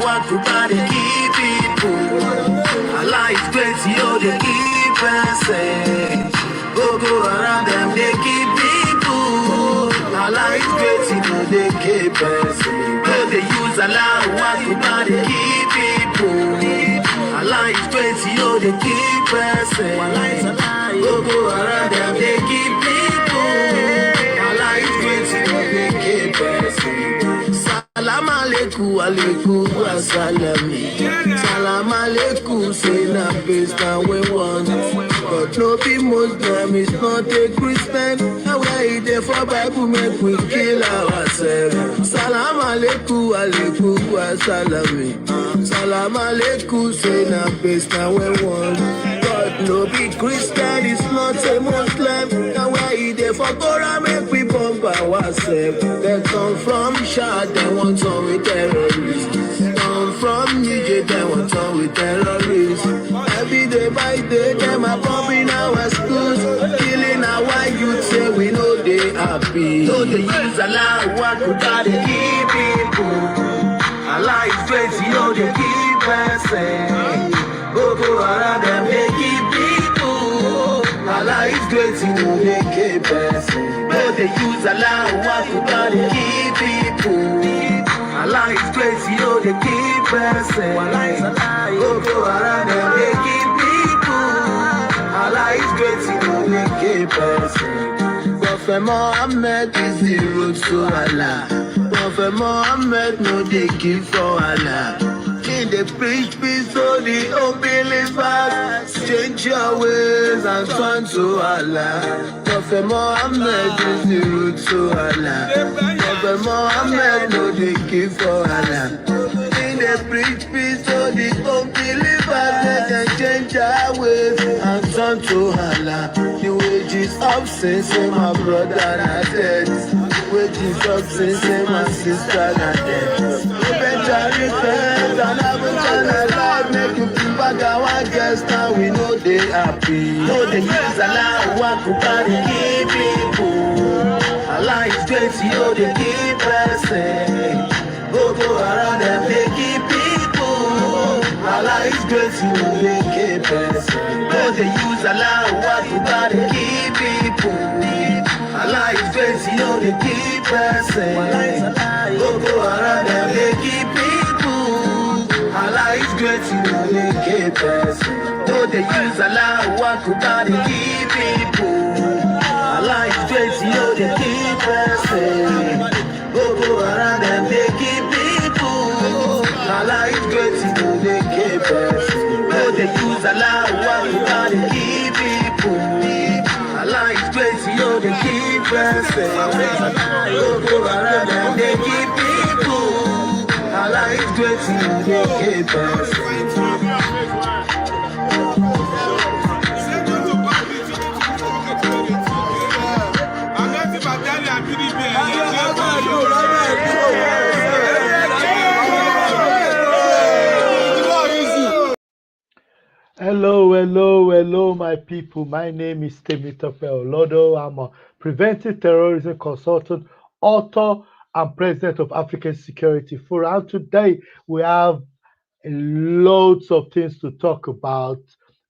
walk about the key people. Allah is great, yo, the key person. Go around them, they keep people. Allah is great, yo, they keep person. Go they use Allah, walk about the key people. Allah is great, yo, they keep person. Go around them, they keep people. Allah is great, yo, they keep person. Salam alaikum, alaikum assalam. Salam alaikum, say na peace now we want. But no be Muslim, is not a Christian. And we're there for Bible, make we kill ourselves. Salam alaikum, alaikum assalam. Salam alaikum, say na peace now we want. But no be Christian, is not a Muslim. And we're there for Torah, make we bump ourselves. They come from Shad, they want on with terrorists. Come from Niger, they want on with terrorists. Every day by day, them are bombing our schools, killing our youth, say we know they happy. So they use Allah, what could they keep people? Allah is great, you know they keep person. Go around them, they keep people. Allah is great, you know they keep person. But they use Allah, what could they keep people? Allah is great, you know they keep person. Go around them, they keep people. Allah is great, you know they keep person. Prophet Muhammad is the road to Allah. Prophet Muhammad no they give for Allah. They preach peace to the unbelievers. Change your ways and turn to Allah. Prophet Muhammad is the road to Allah. Prophet Muhammad no they give for Allah. They preach peace to the unbelievers. They can change our ways and turn to Allah. The wages of sin, say my brother na death. Wages of sin, say my sister na death. Repent and have eternal life. Make you feel back our guests. Now we know they happy. Know they use Allah, walk about the key people. Allah is great, yo, they keep person. Go around them, they keep people. Allah is great, yo, they keep person. Know they use Allah, walk about the key people. Allah is great, yo, they keep person. Go around them, they keep people. Allah is great, yo, they keep person. Know they use Allah, walk about the key people. Allah is great, yo, they keep person. Go around them, they keep people. Allah is great, yo, they keep person. Know they use Allah, walk about the key people. Allah is great, yo, they keep person. Go around them, they keep people. Allah is great, yo, they keep person. Hello, my people. My name is Temitope Olodo. I'm a preventive terrorism consultant, author, and president of African Security Forum. Today, we have loads of things to talk about.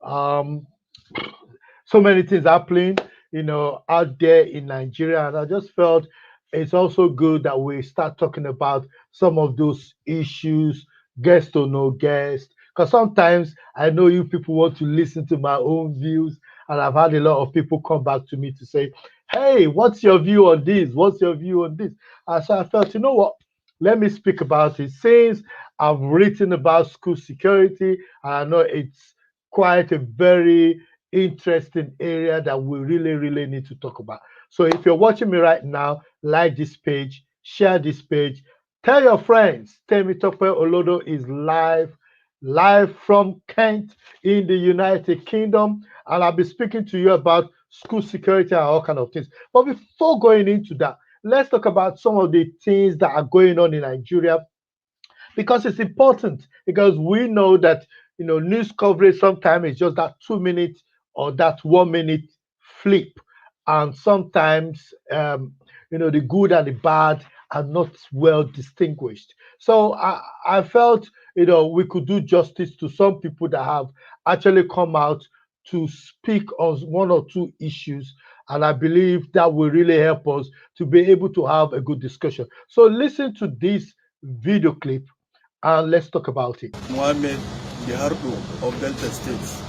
So many things happening, out there in Nigeria, and I just felt it's also good that we start talking about some of those issues, guest or no guest. Because sometimes I know you people want to listen to my own views, and I've had a lot of people come back to me to say, hey, what's your view on this? What's your view on this? And so I felt, you know what? Let me speak about it. Since I've written about school security, and I know it's quite a very interesting area that we really need to talk about. So if you're watching me right now, like this page, share this page, tell your friends. Temitope Olodo is live from Kent in the United Kingdom, and I'll be speaking to you about school security and all kind of things. But before going into that, let's talk about some of the things that are going on in Nigeria, because it's important, because we know that news coverage sometimes is just that 2 minutes or that 1 minute flip, and sometimes the good and the bad are not well distinguished. So I felt, we could do justice to some people that have actually come out to speak on one or two issues. And I believe that will really help us to be able to have a good discussion. So listen to this video clip and let's talk about it. Mohammed, the Hardo of Delta States.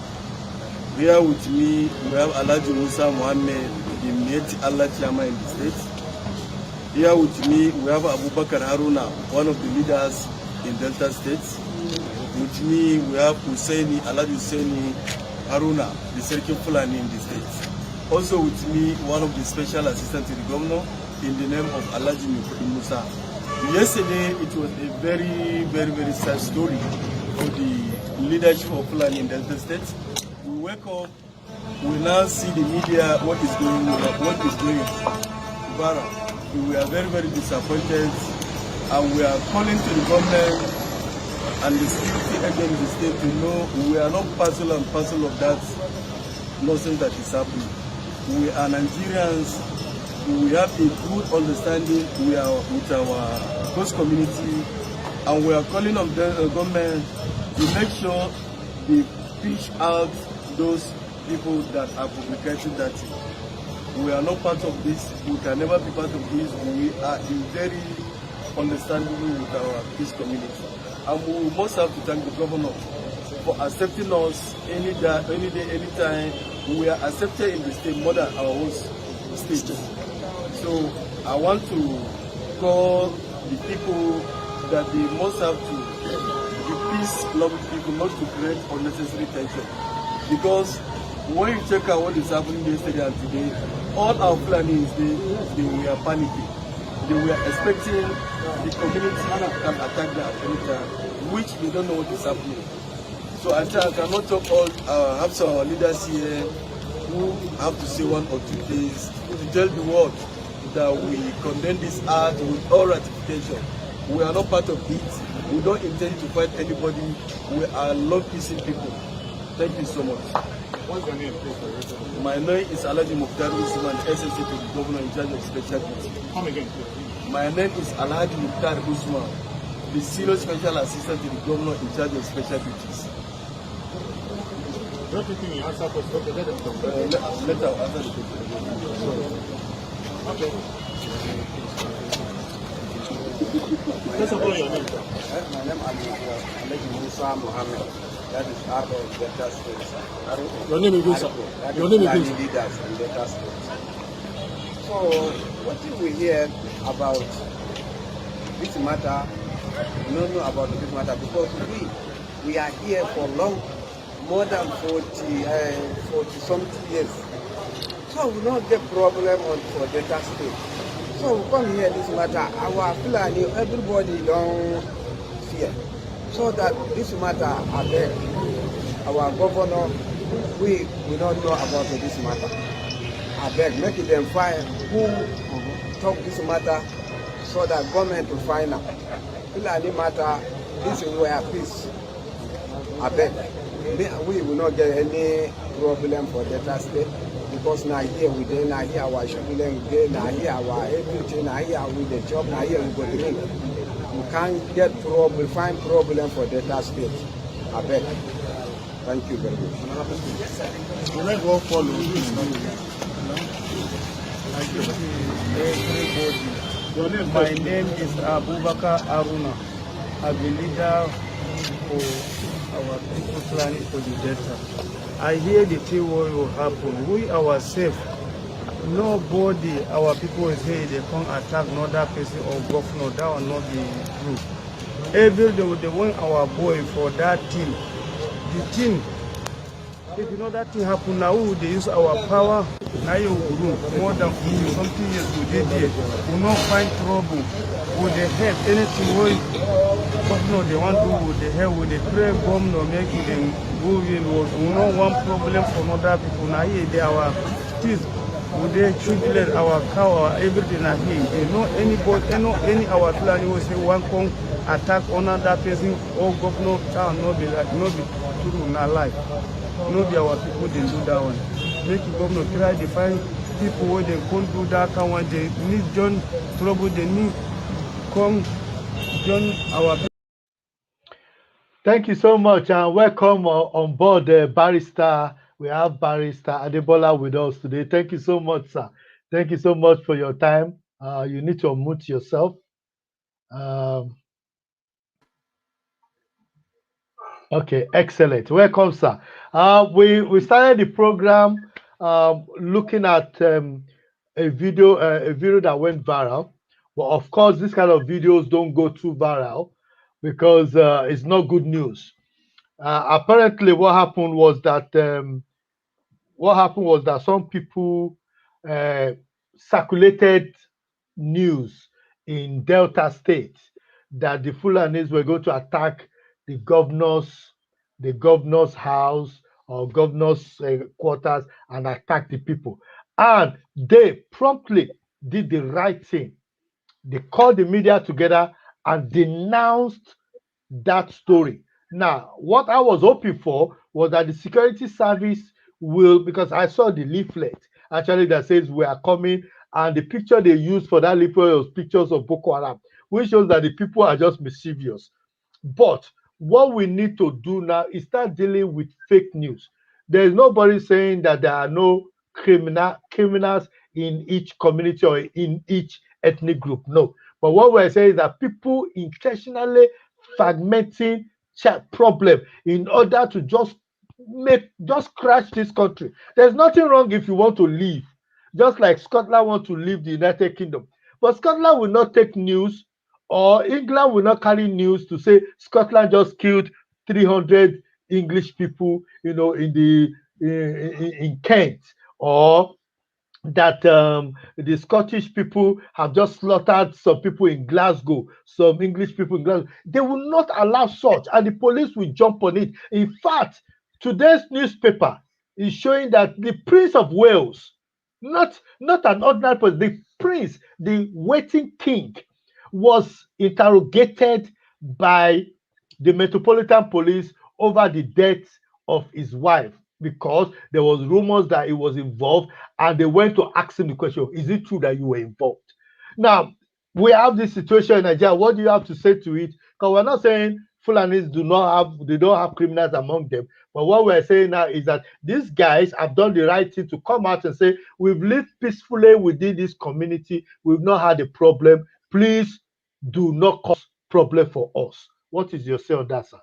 Here with me, we have Alhaji Musa Mohammed, the Mieti Allah Chairman in the state. Here with me, we have Abubakar Haruna, one of the leaders in Delta States. With me, we have Alhaji Husseini Haruna, the Serki Fulani in the state. Also with me, one of the special assistants to the governor in the name of Alhaji Musa. Yesterday, it was a very, very, very sad story for the leadership of Fulani in Delta State. We wake up, we now see the media, what is going viral. We are very, very disappointed, and we are calling to the government and the security agent in the state to know we are not parcel and parcel of that nonsense that is happening. We are Nigerians. We have a good understanding. We are with our host community, and we are calling on the government to make sure they fish out those people that are publicating that. We are not part of this. We can never be part of this. We are in very understanding with our peace community, and we must have to thank the governor for accepting us any day, anytime. We are accepted in the state more than our own state. So I want to call the people that they must have to be peace-loving people, not to create unnecessary tension. Because when you check out what is happening yesterday and today, all our Fulanis, they were panicking. They were expecting the community can attack them at any time, which they don't know what is happening. So I cannot talk all, have some of our leaders here who have to say one or two things to tell the world that we condemn this act with all ratification. We are not part of it. We don't intend to fight anybody. We are love-peaceful people. Thank you so much. What's your name, please? My name is Alhaji Mukhtar Usman, SSC to the governor in charge of special duty. Come again, please. My name is Alhaji Mukhtar Usman, the senior special assistant to the governor in charge of special duties. Don't you think you answer for stuff? Let Let answer the question. Okay. First of all, your name. My name is Alhaji Musa Mohammed. That is Ardo of Delta State. Your name is Musa. Your name is Musa. Leaders in Delta State. So, what did we hear about this matter? We don't know about this matter because we are here for more than 40 something years. So we don't get problem for Delta State. So we come here this matter. Our Fulani, everybody don't fear. So that this matter, our governor, we don't know about this matter. I beg, make them find who talk this matter so that government will find out. Fulani matter, this is where peace. I beg, we will not get any problem for Delta State because now here we dey, now here our children dey, now here our everything, now here with the job, now here we go drink. We can't get problem, find problem for Delta State. I beg. Thank you very much. The next one follow. Everybody. My name is Abubakar Haruna. I'm the leader for our people planning for the Delta. I hear the thing what will happen. We ourselves, nobody, our people say they come attack another person or governor. That will not be true. Every day they want our boy for that thing. The thing, if you know that thing happen now, they use our power. Now you will more than something years we did there. We will not find trouble. Would they help anything what governor they want to do with the help? Would they pray governor make them go in? We don't want problem for other people. Now here they our kids. Would they children, our cow, our everything are here. They know anybody, any our plan will say one come attack another person or governor town no be like no be true in our life. No be our people they do that one. Make the governor try to find people where they can't do that kind when they need John trouble, they need come join our. Thank you so much and welcome on board, Barrister. We have Barrister Adebola with us today. Thank you so much, sir. Thank you so much for your time. You need to unmute yourself. Okay, excellent. Welcome, sir. We started the program looking at a video that went viral. Well, of course, this kind of videos don't go too viral because it's not good news. Apparently, what happened was that some people circulated news in Delta State that the Fulanis were going to attack the governor's house or governor's quarters and attack the people. And they promptly did the right thing. They called the media together and denounced that story. Now, what I was hoping for was that the security service will, because I saw the leaflet actually that says we are coming, and the picture they used for that leaflet was pictures of Boko Haram, which shows that the people are just mischievous. But what we need to do now is start dealing with fake news. There is nobody saying that there are no criminals in each community or in each ethnic group. No. But what we're saying is that people intentionally fragmenting problem in order to just crash this country. There's nothing wrong if you want to leave, just like Scotland want to leave the United Kingdom. But Scotland will not take news, or England will not carry news to say Scotland just killed 300 English people, in Kent, or that the Scottish people have just slaughtered some people in Glasgow, some English people in Glasgow. They will not allow such, and the police will jump on it. In fact, today's newspaper is showing that the Prince of Wales, not an ordinary person, the prince, the waiting king, was interrogated by the Metropolitan Police over the death of his wife, because there was rumors that he was involved, and they went to ask him the question, is it true that you were involved? Now, we have this situation in Nigeria. What do you have to say to it? Because we're not saying Fulanis don't have criminals among them. But what we're saying now is that these guys have done the right thing to come out and say, we've lived peacefully within this community. We've not had a problem. Please do not cause problem for us. What is your say on that, sir?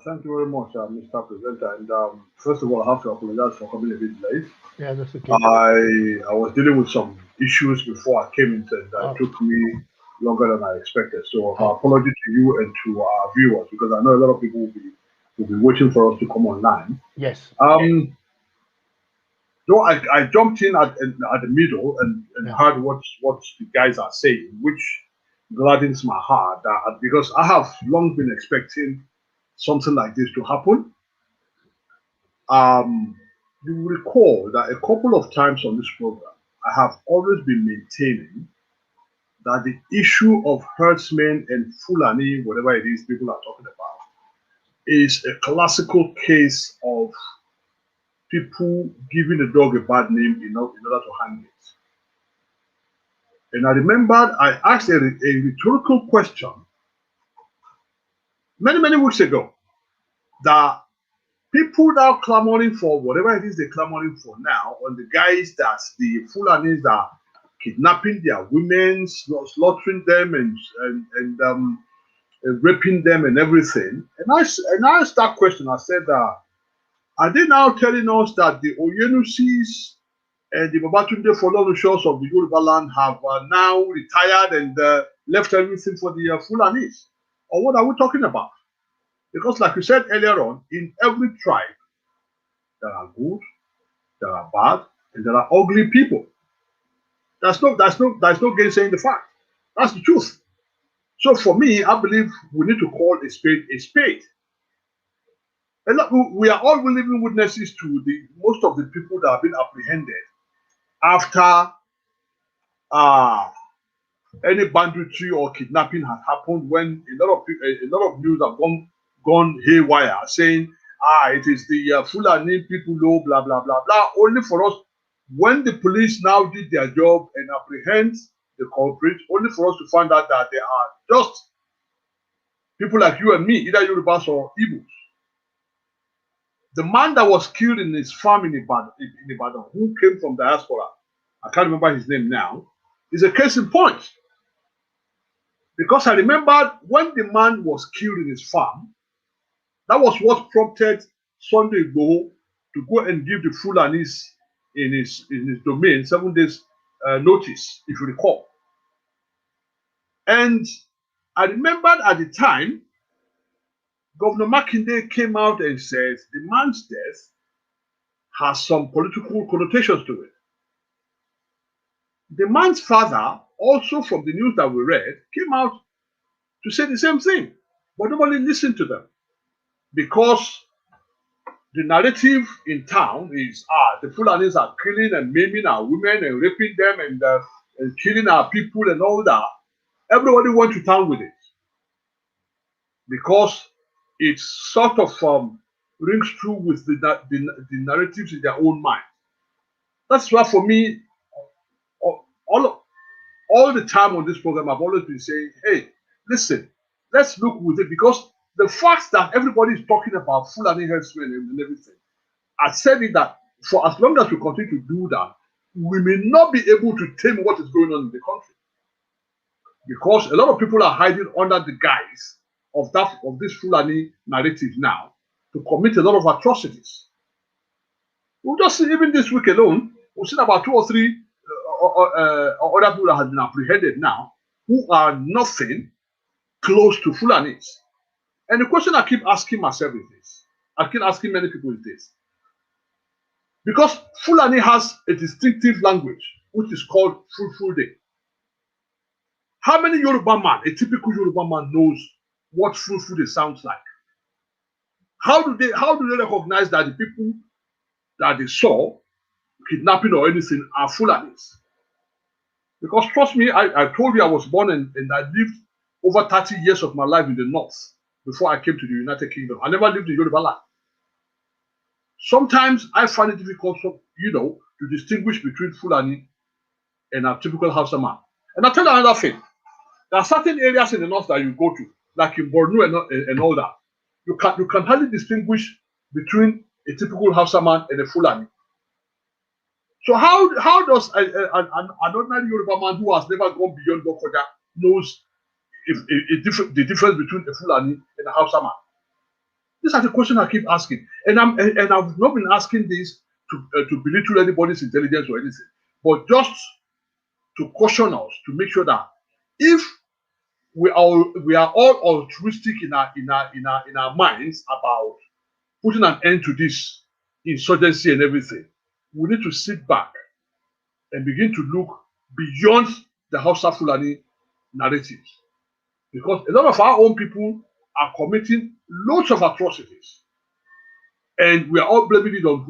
Thank you very much, Mr. Presenter. And first of all, I have to apologize for coming a bit late. Yeah, that's okay. I was dealing with some issues before I came in, and it took me longer than I expected. So apology to you and to our viewers, because I know a lot of people will be waiting for us to come online. Yes. So I jumped in at the middle and heard what the guys are saying, which gladdens my heart, because I have long been expecting something like this to happen. You will recall that a couple of times on this program, I have always been maintaining that the issue of herdsmen and Fulani, whatever it is people are talking about, is a classical case of people giving a dog a bad name in order to hang it. And I remembered I asked a rhetorical question many weeks ago, that people now clamoring for whatever it is they're clamoring for now, on the guys that the Fulanis are kidnapping their women, slaughtering them, and raping them and everything. And I asked that question. I said, are they now telling us that the Oyenusis and the Babatunde Folorunsho's of the Yoruba land have now retired and left everything for the Fulanis? Or what are we talking about? Because like you said earlier on, in every tribe, there are good, there are bad, and there are ugly people. That's no gainsaying the fact. That's the truth. So for me, I believe we need to call a spade a spade. And we are all living witnesses to most of the people that have been apprehended after any banditry or kidnapping has happened, when a lot of news have gone haywire, saying, it is the Fulani people, blah, blah, blah, blah, only for us, when the police now did their job and apprehend the culprit, only for us to find out that they are just people like you and me, either Yorubas or Igbos. The man that was killed in his farm in Ibadan, who came from diaspora, I can't remember his name now, is a case in point. Because I remembered when the man was killed in his farm, that was what prompted Sunday Igboho to go and give the Fulanis in his domain 7 days notice, if you recall. And I remembered at the time, Governor Makinde came out and said the man's death has some political connotations to it. The man's father, also from the news that we read, came out to say the same thing, but nobody listened to them because the narrative in town is the Fulanis are killing and maiming our women and raping them and killing our people and all that. Everybody went to town with it because it sort of rings true with the narratives in their own mind. That's why for me, all the time on this program, I've always been saying, hey, listen, let's look with it, because the fact that everybody is talking about Fulani herdsmen and everything, I said it that for as long as we continue to do that, we may not be able to tame what is going on in the country. Because a lot of people are hiding under the guise of this Fulani narrative now to commit a lot of atrocities. We've just seen, even this week alone, we've seen about 2 or 3 other people that have been apprehended now who are nothing close to Fulanis. And the question I keep asking myself is this, I keep asking many people is this, because Fulani has a distinctive language which is called Fulfulde. How many Yoruba man, a typical Yoruba man, knows what Fulfulde sounds like? How do they recognize that the people that they saw kidnapping or anything are Fulanis? Because trust me, I told you I was born and I lived over 30 years of my life in the north before I came to the United Kingdom. I never lived in Yoruba land. Sometimes I find it difficult, to distinguish between Fulani and a typical Hausa man. And I'll tell you another thing. There are certain areas in the north that you go to, like in Borno and all that. You can hardly distinguish between a typical Hausa man and a Fulani. So how does an ordinary Yoruba man who has never gone beyond Bokoja knows the difference between a Fulani and a Hausa man? These are the questions I keep asking, and I've not been asking this to belittle anybody's intelligence or anything, but just to caution us, to make sure that if we are all altruistic in our minds about putting an end to this insurgency and everything, we need to sit back and begin to look beyond the Hausa Fulani narratives, because a lot of our own people are committing loads of atrocities, and we are all blaming it on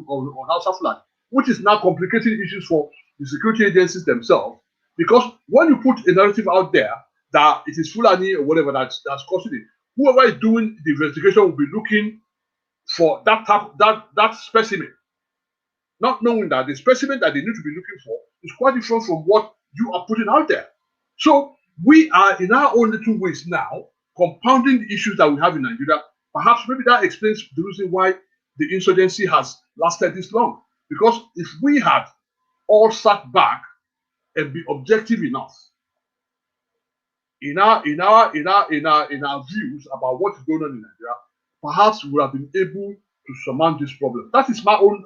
Hausa Fulani, which is now complicating issues for the security agencies themselves, because when you put a narrative out there that it is Fulani or whatever that's causing it, whoever is doing the investigation will be looking for that specimen, not knowing that the specimen that they need to be looking for is quite different from what you are putting out there. So we are in our own little ways now compounding the issues that we have in Nigeria. Perhaps maybe that explains the reason why the insurgency has lasted this long. Because if we had all sat back and be objective enough in our views about what is going on in Nigeria, perhaps we would have been able to surmount this problem. That is my own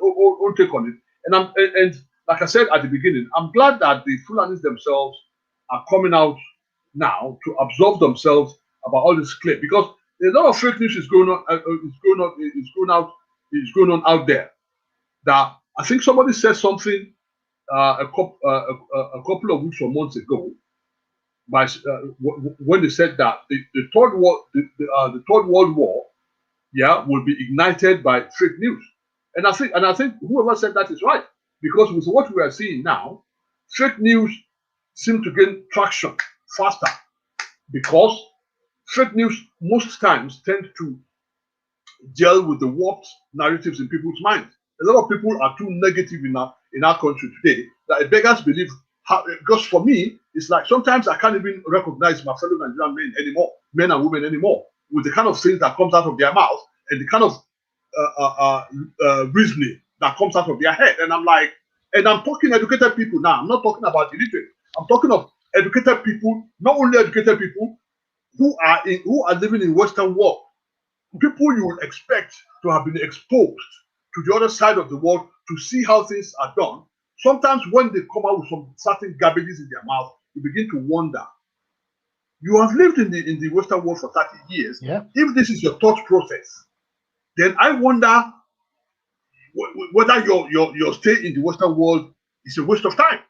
take on it. And like I said at the beginning, I'm glad that the Fulanis themselves are coming out now to absolve themselves about all this claim, because a lot of fake news is going on out there. That I think somebody said something a couple of weeks or months ago, when they said that the third world war, will be ignited by fake news, and I think whoever said that is right, because with what we are seeing now, fake news seem to gain traction faster, because fake news most times tend to deal with the warped narratives in people's minds. A lot of people are too negative in our country today that it beggars belief. Because for me, It's like sometimes I can't even recognize my fellow Nigerian men anymore, men and women anymore, with the kind of things that comes out of their mouth and the kind of reasoning that comes out of their head. And I'm like, and I'm talking educated people now. I'm not talking about illiterate. I'm talking of educated people, not only educated people who are living in Western world. People you would expect to have been exposed to the other side of the world to see how things are done. Sometimes when they come out with some certain garbages in their mouth, you begin to wonder. You have lived in the Western world for 30 years. Yeah. If this is your thought process, then I wonder whether your stay in the Western world is a waste of time.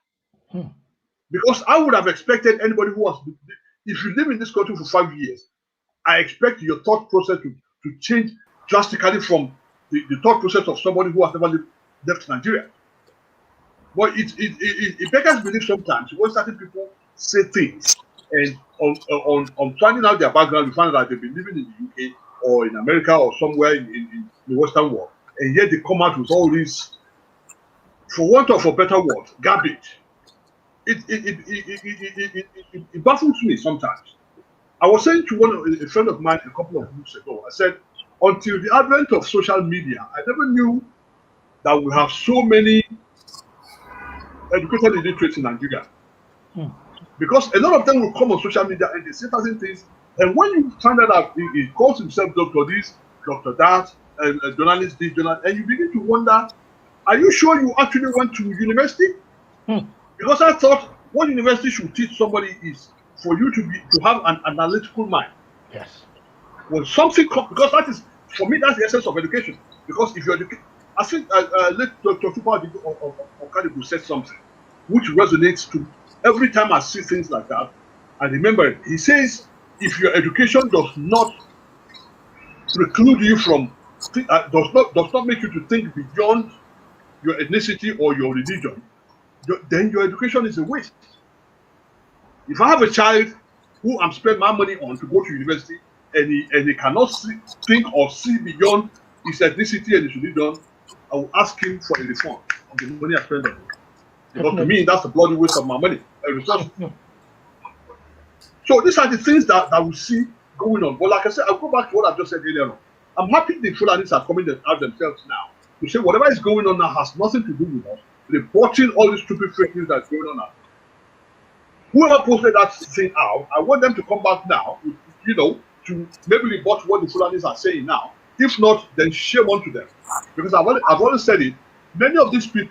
Because I would have expected anybody who was, if you live in this country for 5 years, I expect your thought process to change drastically from the thought process of somebody who has never left Nigeria. But it beggars belief sometimes when certain people say things and on finding out their background, you find out that they've been living in the UK or in America or somewhere in the Western world, and yet they come out with all this, for want of a better word, garbage. It baffles me sometimes. I was saying to a friend of mine a couple of weeks ago, I said, until the advent of social media, I never knew that we have so many educated illiterates in Nigeria. Because a lot of them will come on social media and they say certain things, and when you find out that he calls himself Dr. This, Dr. That, and journalist this, journalist, and you begin to wonder, are you sure you actually went to university? Because I thought what university should teach somebody is for you to have an analytical mind. Yes. When something comes, because that is, for me, that's the essence of education. Because if you're educated, I think Dr. Tupa Okadibu said something which resonates to every time I see things like that. I remember it. He says, if your education does not preclude you from, does not make you to think beyond your ethnicity or your religion, then your education is a waste. If I have a child who I'm spending my money on to go to university and he cannot think or see beyond his ethnicity and his religion, I will ask him for a refund of the money I spend on him. Because to me, that's a bloody waste of my money. So these are the things that we see going on. But like I said, I'll go back to what I just said earlier on. I'm happy the Fulanis are coming out themselves now to say whatever is going on now has nothing to do with us. Reporting all these stupid fake news that's going on now. Whoever posted that thing out, I want them to come back now, to maybe report what the Fulanis are saying now. If not, then shame on them. Because I've already said it, many of these people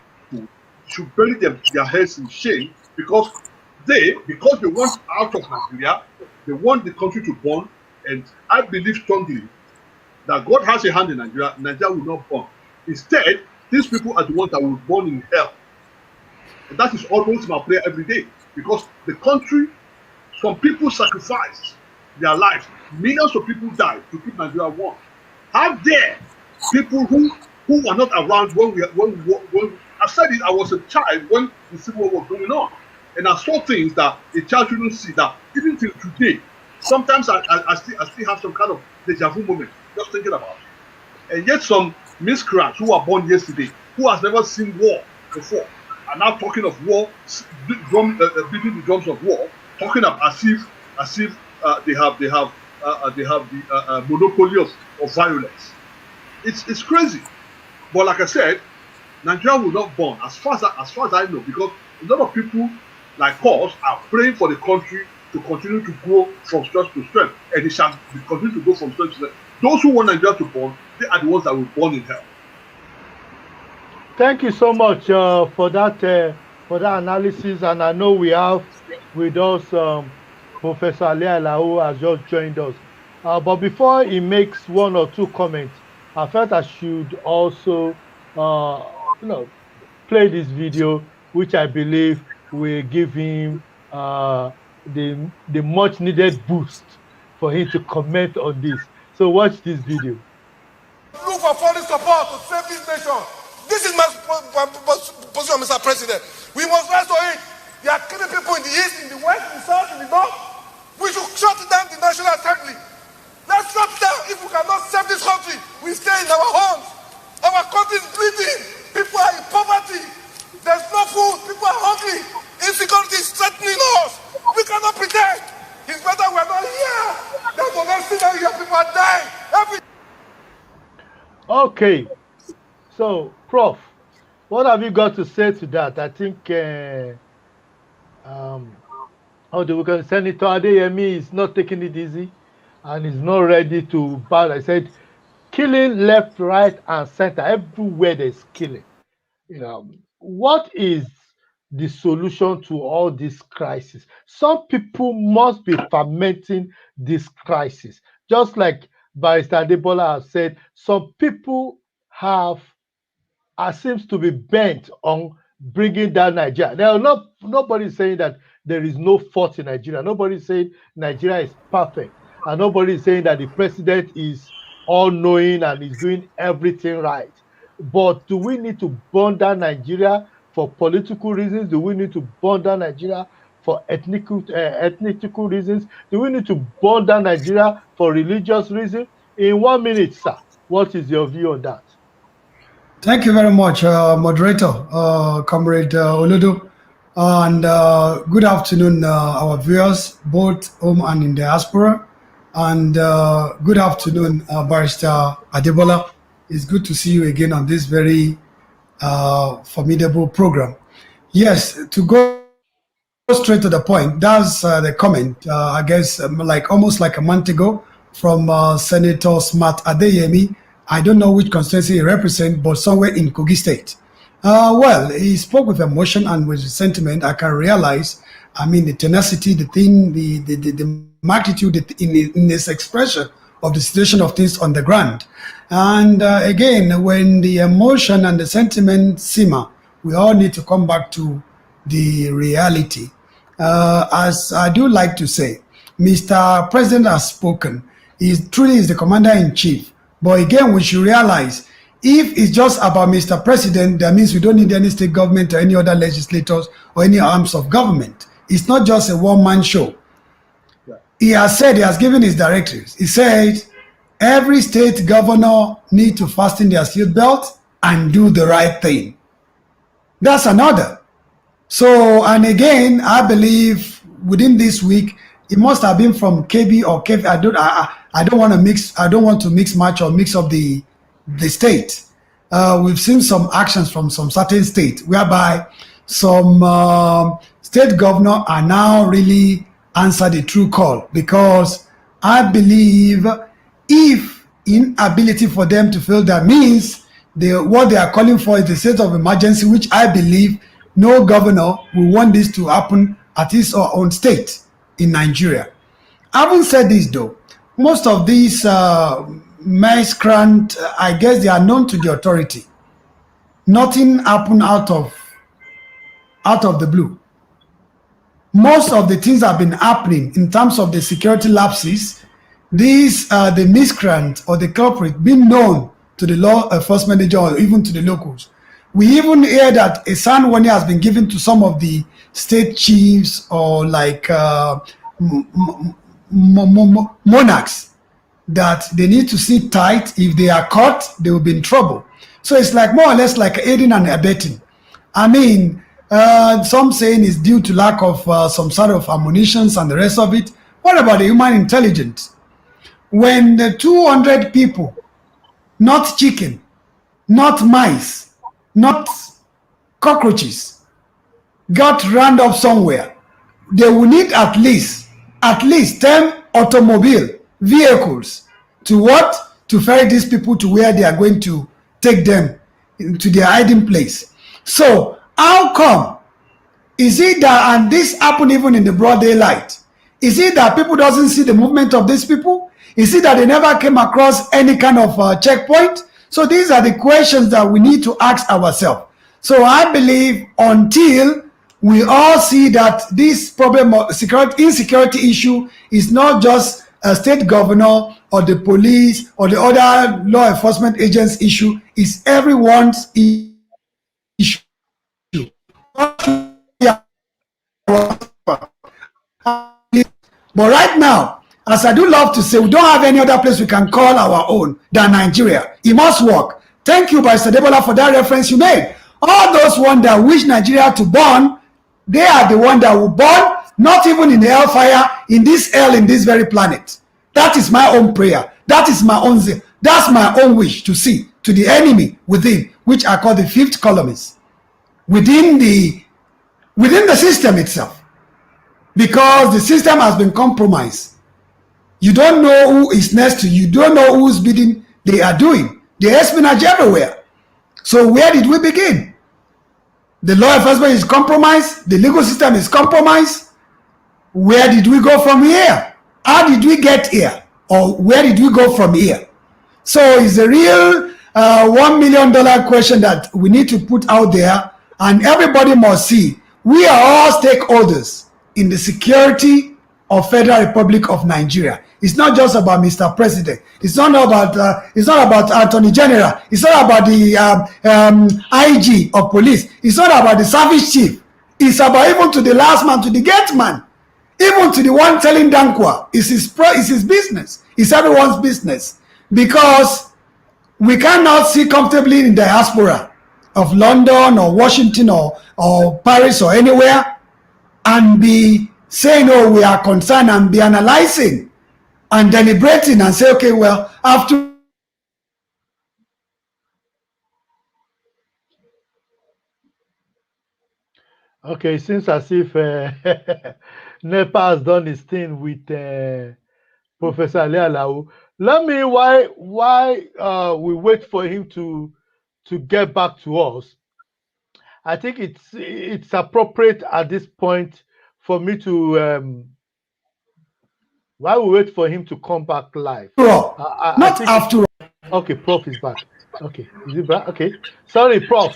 should bury their heads in shame because they want out of Nigeria, they want the country to burn, and I believe strongly that God has a hand in Nigeria. Nigeria will not burn. Instead, these people are the ones that will burn in hell. And that is always my prayer every day. Because the country, some people sacrificed their lives. Millions of people died to keep Nigeria warm. How dare people who were not around when I said it, I was a child when the Civil War was going on. And I saw things that a child shouldn't see, that even till today, sometimes I still have some kind of deja vu moment just thinking about it. And yet some miscreants who were born yesterday, who has never seen war before, are now talking of war, beating the drums of war, talking of as if they have the monopoly of violence. It's crazy. But like I said, Nigeria will not burn as far as I know, because a lot of people like us are praying for the country to continue to grow from strength to strength, and it shall continue to go from strength to strength. Those who want Nigeria to burn, they are the ones that will burn in hell. Thank you so much for that analysis, and I know we have with us Professor Ali Alao has just joined us. But before he makes one or two comments, I felt I should also play this video, which I believe will give him the much needed boost for him to comment on this. So watch this video. Look for foreign support to save this nation. This is my position, Mr. President. We must rise to it. They are killing people in the east, in the west, in the south, in the north. We should shut down the National Assembly. Let's shut down. If we cannot save this country, we stay in our homes. Our country is bleeding. People are in poverty. There's no food. People are hungry. Insecurity is threatening us. Okay, so Prof, what have you got to say to that? I think um, how do we go? Senator Adeyemi is not taking it easy and is not ready to bow. I said, killing left, right, and center. Everywhere there's killing. What is the solution to all this crisis? Some people must be fermenting this crisis. Just like Barrister Adebola has said, some people have seems to be bent on bringing down Nigeria. There are not nobody saying that there is no fault in Nigeria. Nobody saying Nigeria is perfect, and nobody is saying that the president is all knowing and is doing everything right. But do we need to burn down Nigeria for political reasons? Do we need to burn down Nigeria for ethnical reasons? Do we need to burn down Nigeria for religious reasons? In 1 minute, sir, what is your view on that? Thank you very much, moderator, Comrade Olodo. And good afternoon, our viewers, both home and in diaspora. And good afternoon, Barrister Adebola. It's good to see you again on this very formidable program. Yes, to go straight to the point, that's the comment, I guess, like almost like a month ago from Senator Smart Adeyemi. I don't know which constituency he represents, but somewhere in Kebbi State. Well, he spoke with emotion and with sentiment. I can realize, I mean, the tenacity, the thing, the magnitude in his expression of the situation of things on the ground. And again, when the emotion and the sentiment simmer, we all need to come back to the reality. As I do like to say, Mr. President has spoken. He truly is the commander-in-chief. But again, we should realize, if it's just about Mr. President, that means we don't need any state government or any other legislators or any arms of government. It's not just a one-man show. Yeah. He has said, he has given his directives. He said, every state governor need to fasten their seatbelt and do the right thing. That's another. So, and again, I believe within this week, it must have been from Kebbi or Kebbi. I don't want to mix. I don't want to mix match or mix up the state. We've seen some actions from some certain state whereby some state governor are now really answer the true call, because I believe if inability for them to fill that means what they are calling for is the state of emergency, which I believe no governor will want this to happen at his or own state in Nigeria. Having said this though, most of these miscreants, I guess they are known to the authority. Nothing happened out of the blue. Most of the things have been happening in terms of the security lapses. These the miscreant or the culprit being known to the law enforcement agent or even to the locals. We even hear that a sound warning has been given to some of the state chiefs or like monarchs that they need to sit tight. If they are caught, they will be in trouble. So it's like more or less like aiding and abetting. I mean, some saying it's due to lack of some sort of ammunition and the rest of it. What about the human intelligence? When the 200 people, not chicken, not mice, not cockroaches, got round up somewhere, they will need at least 10 automobile vehicles to what? To ferry these people to where they are going to take them to their hiding place. So how come? Is it that, and this happened even in the broad daylight, is it that people doesn't see the movement of these people? Is it that they never came across any kind of checkpoint? So these are the questions that we need to ask ourselves. So I believe until we all see that this problem of insecurity issue is not just a state governor or the police or the other law enforcement agents issue, is everyone's issue. But right now, as I do love to say, we don't have any other place we can call our own than Nigeria. It must work. Thank you, Barrister Adebola, for that reference you made. All those ones that wish Nigeria to burn, they are the ones that will burn, not even in the hellfire, in this hell, in this very planet. That is my own prayer. That is my own zeal. That's my own wish to see. to the enemy within, which are called the fifth columnists, within the system itself, because the system has been compromised. You don't know who is next to you. You don't know whose bidding they are doing. There's espionage everywhere. So where did we begin? The law enforcement is compromised. The legal system is compromised. Where did we go from here? How did we get here? Or where did we go from here? So it's a real $1 million question that we need to put out there, and everybody must see. We are all stakeholders in the security of Federal Republic of Nigeria. It's not just about Mr. President. It's not about Attorney General. It's not about the IG of police. It's not about the service chief. It's about even to the last man, to the gate man, even to the one telling Dankwa. It's his business. It's everyone's business, because we cannot sit comfortably in the diaspora of London or Washington or Paris or anywhere and be saying, oh, we are concerned, and be analyzing and deliberating and say, okay, well, after Okay, seems as if Nepa has done his thing with Professor Lealau. Let me why we wait for him to get back to us. I think it's appropriate at this point for me to why we wait for him to come back live. Not after all. Okay, Prof is back. Okay, is it back? Okay, sorry, Prof.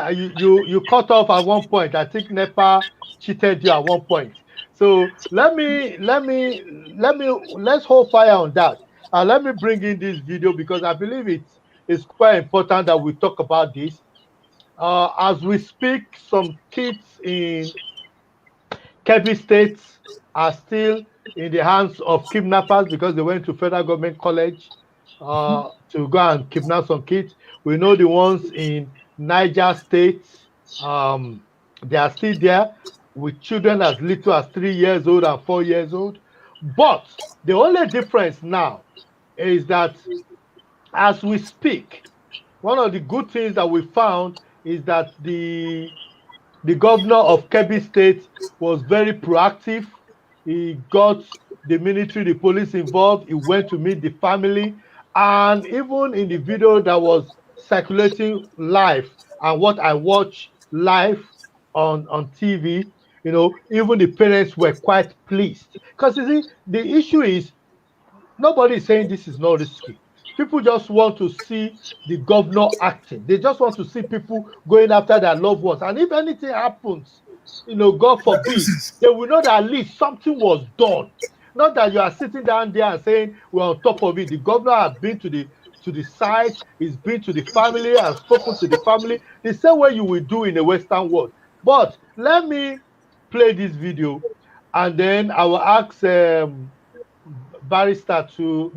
You cut off at one point. I think Nepa cheated you at one point. So let's hold fire on that. Let me bring in this video because I believe it's quite important that we talk about this. As we speak, some kids in Kebbi State are still in the hands of kidnappers because they went to federal government college to go and kidnap some kids. We know the ones in Niger State, they are still there with children as little as 3 years old and 4 years old. But the only difference now is that as we speak, one of the good things that we found is that the governor of Kebbi State was very proactive. He got the military, the police involved. He went to meet the family. And even in the video that was circulating live and what I watched live on TV, you know, even the parents were quite pleased. Because you see, the issue is nobody is saying this is not risky. People just want to see the governor acting. They just want to see people going after their loved ones. And if anything happens, you know, God forbid, they will know that at least something was done. Not that you are sitting down there and saying we're on top of it. The governor has been to the site, he's been to the family, has spoken to the family, the same way you will do in the Western world. But let me play this video, and then I will ask Barrister to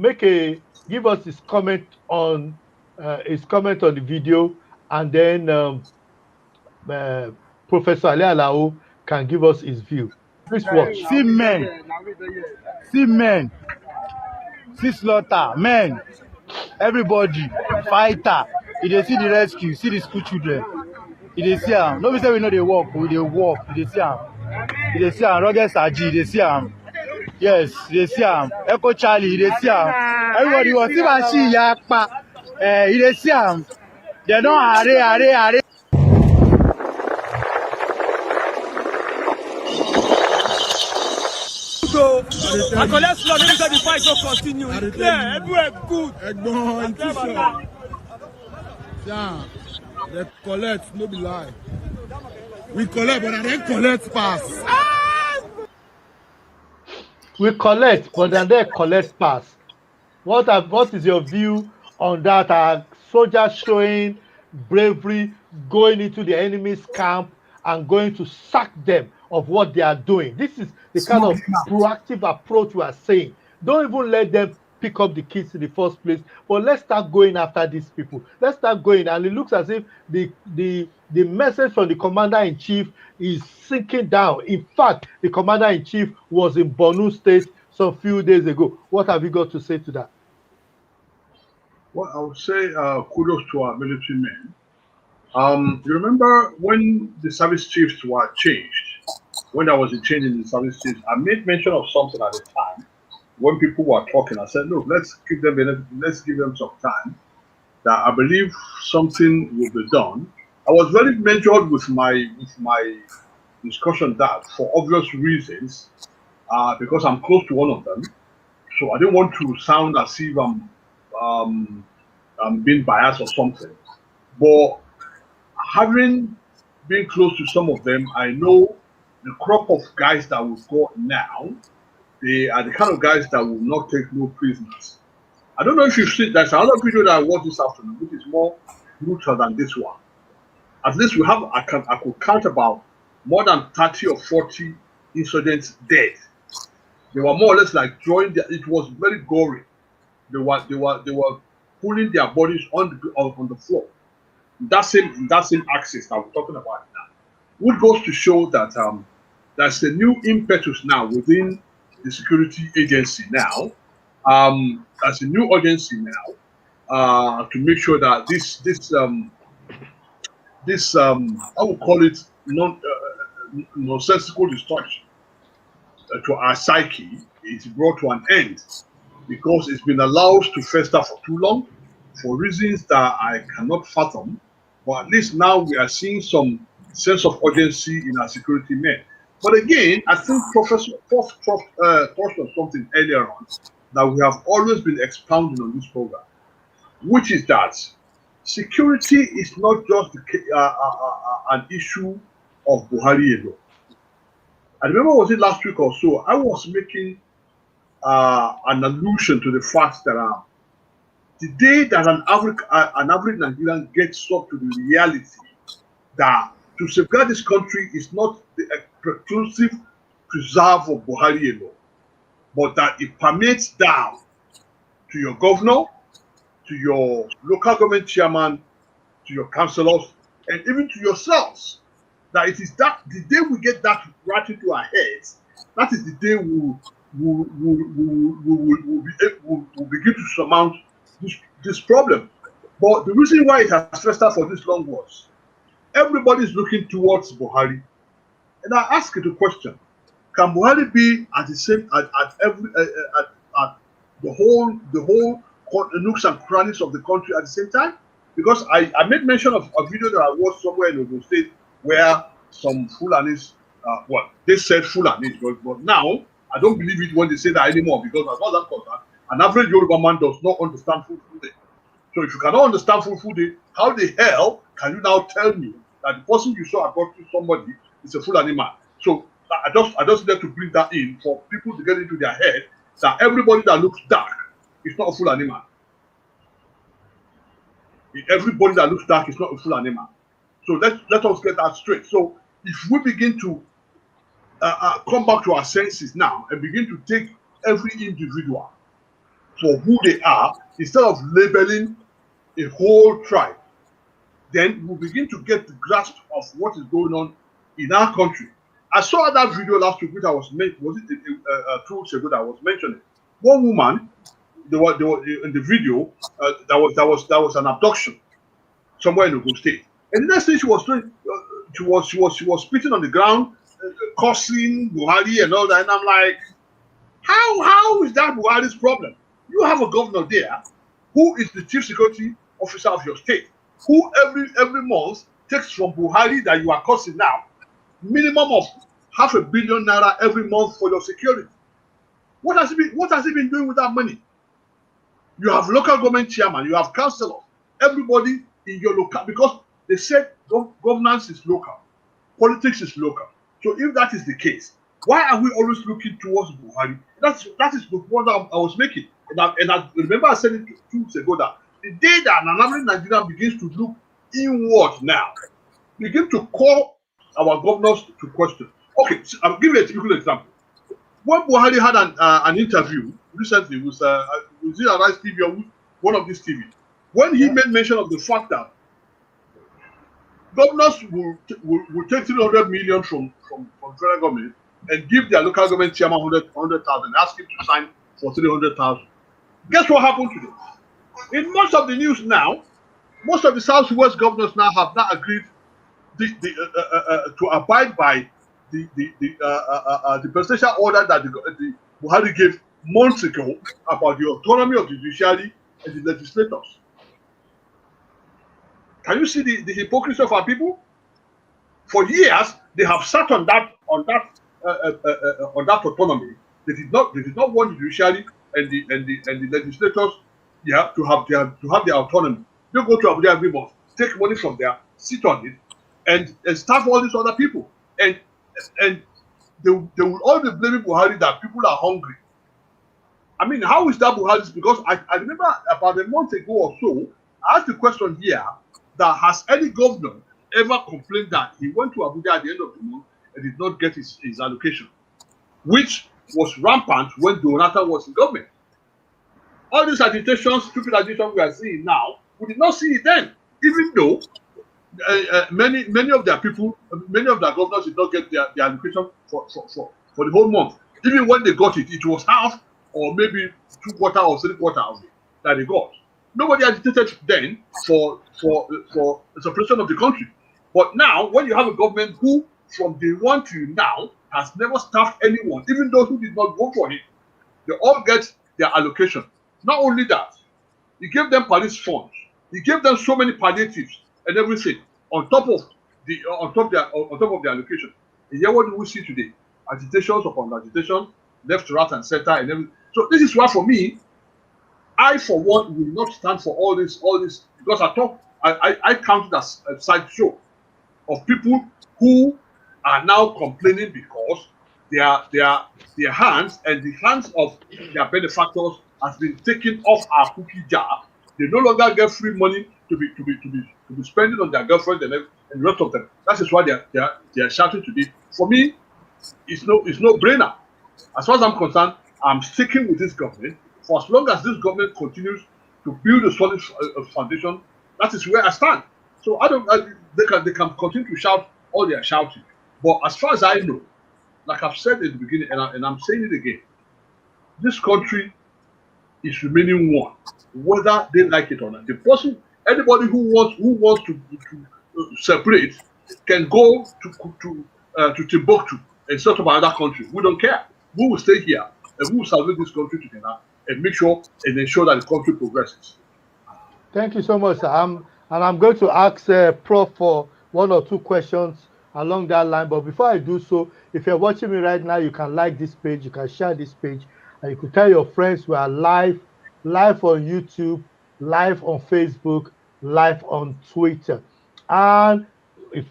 give us his comment on the video, and then Professor Lealau can give us his view. Please watch. See men, see slaughter, men, everybody, fighter. You dey see the rescue, see the school children. You dey see them. No be say we know they walk, we dey walk. You dey see them. You dey see them. Rugged Saji, you dey see them. Yes, you dey see them. Echo Charlie, you dey see them. Everybody was see machine yakpa. You dey see them. They don't hurry. So, I collect slot every time the fight don't continue. Yeah, everywhere good. Yeah, they collect, no be lie. We collect, but I don't collect pass. We collect, but then they collect pass. What is your view on that? Soldiers showing bravery, going into the enemy's camp and going to sack them of what they are doing. This is the kind of proactive approach we are saying. Don't even let them pick up the kids in the first place, but let's start going after these people. Let's start going. And it looks as if the message from the commander-in-chief is sinking down. In fact, the commander-in-chief was in Borno State some few days ago. What have you got to say to that? Well, I would say kudos to our military men. You remember when the service chiefs were changed, when there was a change in the service chiefs, I made mention of something at the time when people were talking. I said, look, let's give them some time. That I believe something will be done. I was very measured with my discussion that for obvious reasons, because I'm close to one of them. So I didn't want to sound as if um, I'm being biased or something. But having been close to some of them, I know the crop of guys that we've got now, they are the kind of guys that will not take no prisoners. I don't know if you've seen, there's another video that I watched this afternoon, which is more brutal than this one. At least I could count about more than 30 or 40 insurgents dead. They were more or less like it was very gory. They were pulling their bodies on the floor. That same axis that we're talking about now, which goes to show that there's a new impetus now within the security agency now. There's a new agency now to make sure that this I would call it nonsensical destruction to our psyche is brought to an end because it's been allowed to fester for too long for reasons that I cannot fathom. But at least now we are seeing some sense of urgency in our security men. But again, I think Professor Prof touched on something earlier on that we have always been expounding on this program, which is that security is not just an issue of Buhari alone. I remember, was it last week or so, I was making an allusion to the fact that the day that an average Nigerian gets up to the reality that to safeguard this country is not the exclusive preserve of Buhari alone, but that it permeates down to your governor, to your local government chairman, to your councillors, and even to yourselves. That it is that the day we get that right into our heads, that is the day we'll begin to surmount this problem. But the reason why it has festered for this long was everybody's looking towards Buhari. And I ask you the question: can Buhari be at the same at every at the whole nooks and crannies of the country at the same time? Because I made mention of a video that I watched somewhere in Ogun State where some Fulanis, they said Fulanis, but now I don't believe it when they say that anymore because as far as I'm concerned, an average Yoruba man does not understand Fulfulde. So if you cannot understand Fulfulde, how the hell can you now tell me that the person you saw abroad to somebody is a Fulani man? So I just need to bring that in for people to get into their head that everybody that looks dark is not a Fulani man. Everybody that looks dark is not a Fulani man. So let us get that straight. So if we begin to come back to our senses now and begin to take every individual for who they are instead of labeling a whole tribe, then we'll begin to get the grasp of what is going on in our country. I saw that video last week, which I was 2 weeks ago that I was mentioning. One woman, they were in the video. That was an abduction somewhere in Ogun State, and the next thing she was doing, she was spitting on the ground, cursing Buhari and all that. And I'm like, how is that Buhari's problem? You have a governor there who is the chief security officer of your state, who every month takes from Buhari that you are cursing now, minimum of $500 million every month for your security. What has he been doing with that money? You have local government chairman, you have councillors, everybody in your local, because they said governance is local, politics is local. So if that is the case, why are we always looking towards Buhari? That is the point I was making. And I remember I said it 2 weeks ago that the day that an average Nigerian begins to look inward now, begin to call our governors to question. Okay, so I'll give you a typical example. When Buhari had an interview recently with it Arise TV or one of these TV, when he made mention of the fact that governors will take 300 million from federal government and give their local government chairman 100,000, ask him to sign for 300,000. Guess what happened today? In most of the news now, most of the Southwest governors now have not agreed to abide by the presidential order that the Buhari gave months ago about the autonomy of the judiciary and the legislators. Can you see the hypocrisy of our people? For years, they have sat on that autonomy. They did not want the judiciary and the legislators, yeah, to have their autonomy. They go to Abuja every month, take money from there, sit on it, and staff all these other people. And they will all be blaming Buhari that people are hungry. I mean, how is that Buhari? Because I remember about a month ago or so, I asked the question here that has any governor ever complained that he went to Abuja at the end of the month and did not get his allocation, which was rampant when Jonathan was in government. All these agitations, stupid agitations we are seeing now, we did not see it then, even though many of their people, many of their governors did not get their allocation for the whole month. Even when they got it, it was half or maybe 2 quarters or 3 quarters that they got. Nobody agitated then for the separation of the country. But now, when you have a government who, from day one to now, has never staffed anyone, even those who did not vote for it, they all get their allocation. Not only that, he gave them police funds. He gave them so many palliatives and everything on top of the allocation. And yet, what do we see today? Agitations upon agitation, left, right, and center, and everything. So this is why, for me, I, for one, will not stand for all this, because I count it as a sideshow of people who are now complaining because their hands and the hands of their benefactors has been taken off our cookie jar. They no longer get free money to be spending on their girlfriend and the rest of them. That is why they are shouting today. For me, it's no brainer. As far as I'm concerned, I'm sticking with this government. For as long as this government continues to build a solid foundation, that is where I stand. So they can continue to shout all they are shouting. But as far as I know, like I've said in the beginning, and I'm saying it again, this country is remaining one, whether they like it or not. Anybody who wants to separate can go to Timbuktu and set up another country. We don't care. We will stay here and we will salvage this country together and make sure and ensure that the country progresses. Thank you so much, sir. I'm going to ask Prof for 1 or 2 questions along that line. But before I do so, if you're watching me right now, you can like this page, you can share this page, and you could tell your friends we are live on YouTube, live on Facebook, live on Twitter. And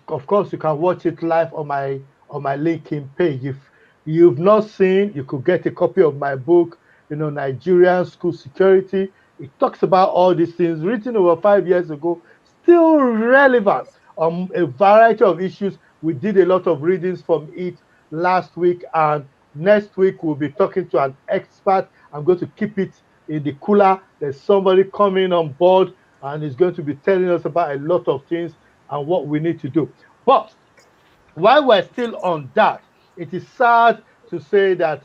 of course, you can watch it live on my LinkedIn page. If you've not seen, you could get a copy of my book, Nigerian School Security. It talks about all these things, written over 5 years ago, still relevant on a variety of issues. We did a lot of readings from it last week, and next week we'll be talking to an expert. I'm going to keep it in the cooler. There's somebody coming on board, and he's going to be telling us about a lot of things and what we need to do. But while we're still on that, it is sad to say that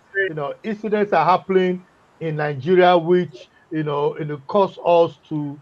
incidents are happening in Nigeria, which cause us to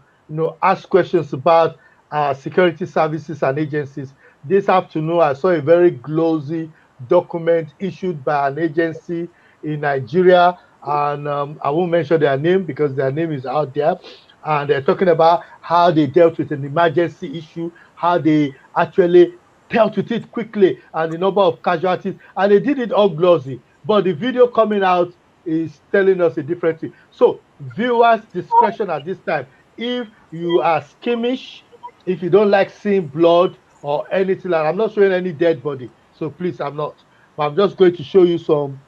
ask questions about our security services and agencies. This afternoon, I saw a very glossy document issued by an agency in Nigeria, and I won't mention their name because their name is out there. And they're talking about how they dealt with an emergency issue, how they actually dealt with it quickly, and the number of casualties, and they did it all glossy. But the video coming out is telling us a different thing. So viewers' discretion at this time. If you are skimmish, if you don't like seeing blood or anything, like I'm not showing any dead body, so please, I'm not. But I'm just going to show you some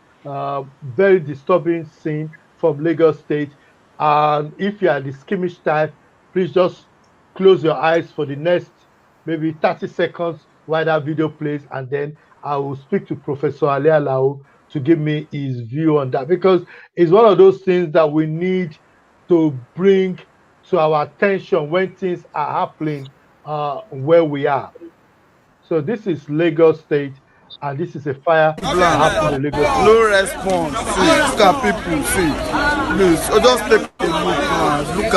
very disturbing scene from Lagos State. And if you are the skimmish type, please just close your eyes for the next maybe 30 seconds while that video plays, and then I will speak to Professor Ali Alao to give me his view on that, because it's one of those things that we need to bring to our attention when things are happening where we are. So this is Lagos State, and this is a fire that happened in Lagos State. No response. See, look at people. See, please, just take a look now. Nigerians, look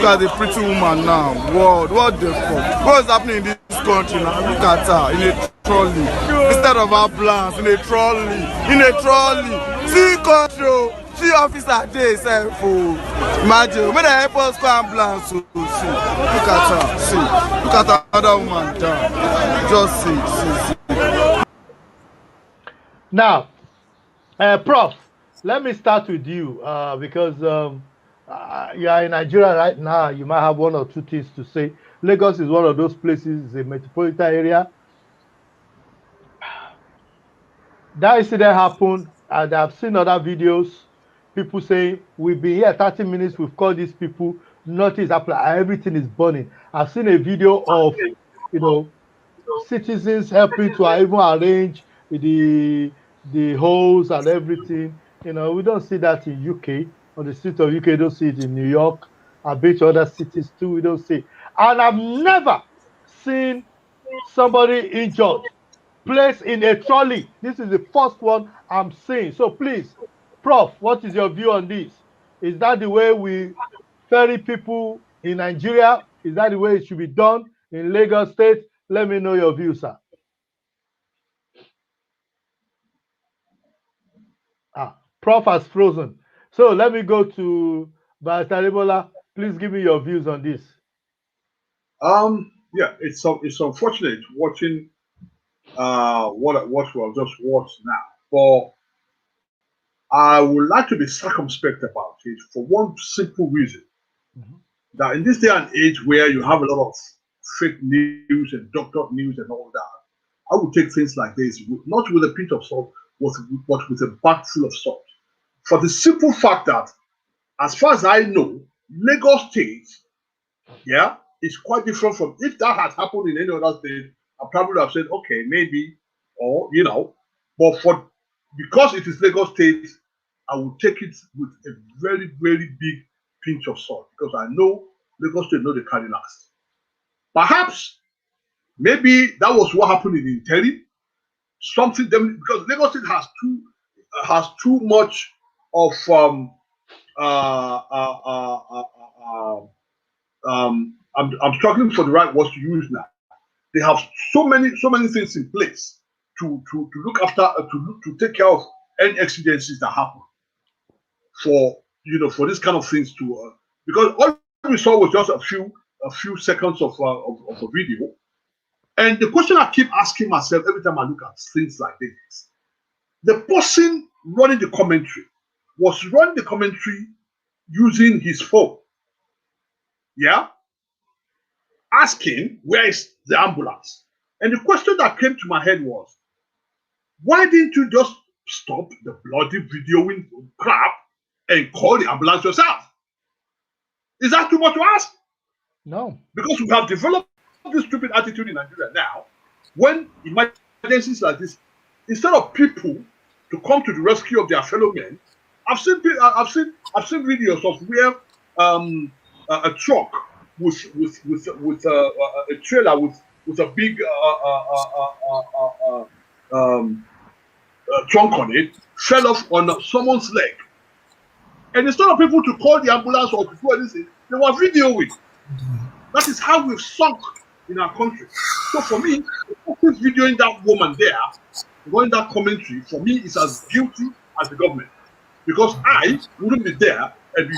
at the pretty woman now. World, what the fuck? What is happening in this country now? Look at her in a trolley instead of ambulance, in a trolley, See control, see officer there, self. Imagine, when they help us call ambulance, see. Look at her, see. Look at another woman down. Just see. Now, Prof, let me start with you because you are in Nigeria right now. You might have one or two things to say. Lagos is one of those places, it's a metropolitan area. That incident happened, and I've seen other videos. People saying, we've been here 30 minutes, we've called these people, nothing is happening, everything is burning. I've seen a video of, citizens helping to even arrange the holes and everything. We don't see that in UK. On the streets of UK, you don't see it in New York. I've been to other cities too, we don't see it. And I've never seen somebody injured, placed in a trolley. This is the first one I'm seeing. So please, Prof, what is your view on this? Is that the way we ferry people in Nigeria? Is that the way it should be done in Lagos State? Let me know your view, sir. Prof has frozen. So let me go to Barrister. Please give me your views on this. Yeah, it's unfortunate watching what we have just watched now. But I would like to be circumspect about it for one simple reason. That in this day and age where you have a lot of fake news and doctored news and all that, I would take things like this, not with a pinch of salt, but with a bag full of salt. For the simple fact that, as far as I know, Lagos State, is quite different from, if that had happened in any other state, I probably would have said, okay, maybe, or, but because it is Lagos State, I will take it with a very, very big pinch of salt, because I know Lagos State know they carry last. Perhaps, maybe that was what happened in interim. Something because Lagos State has too much of I'm struggling for the right words to use now. They have so many things in place to look after, to take care of any exigencies that happen for this kind of things to because all we saw was just a few seconds of a video. And the question I keep asking myself every time I look at things like this, the person running the commentary was running the commentary using his phone. Yeah? Asking, where is the ambulance? And the question that came to my head was, why didn't you just stop the bloody videoing crap and call the ambulance yourself? Is that too much to ask? No. Because we have developed this stupid attitude in Nigeria now. When emergencies like this, instead of people to come to the rescue of their fellow men, I've seen videos of where a truck with a trailer with a big trunk on it fell off on someone's leg, and instead of people to call the ambulance or to do anything, they were videoing. That is how we've sunk in our country. So for me, videoing that woman there, going that commentary, for me is as guilty as the government, because I wouldn't be there and be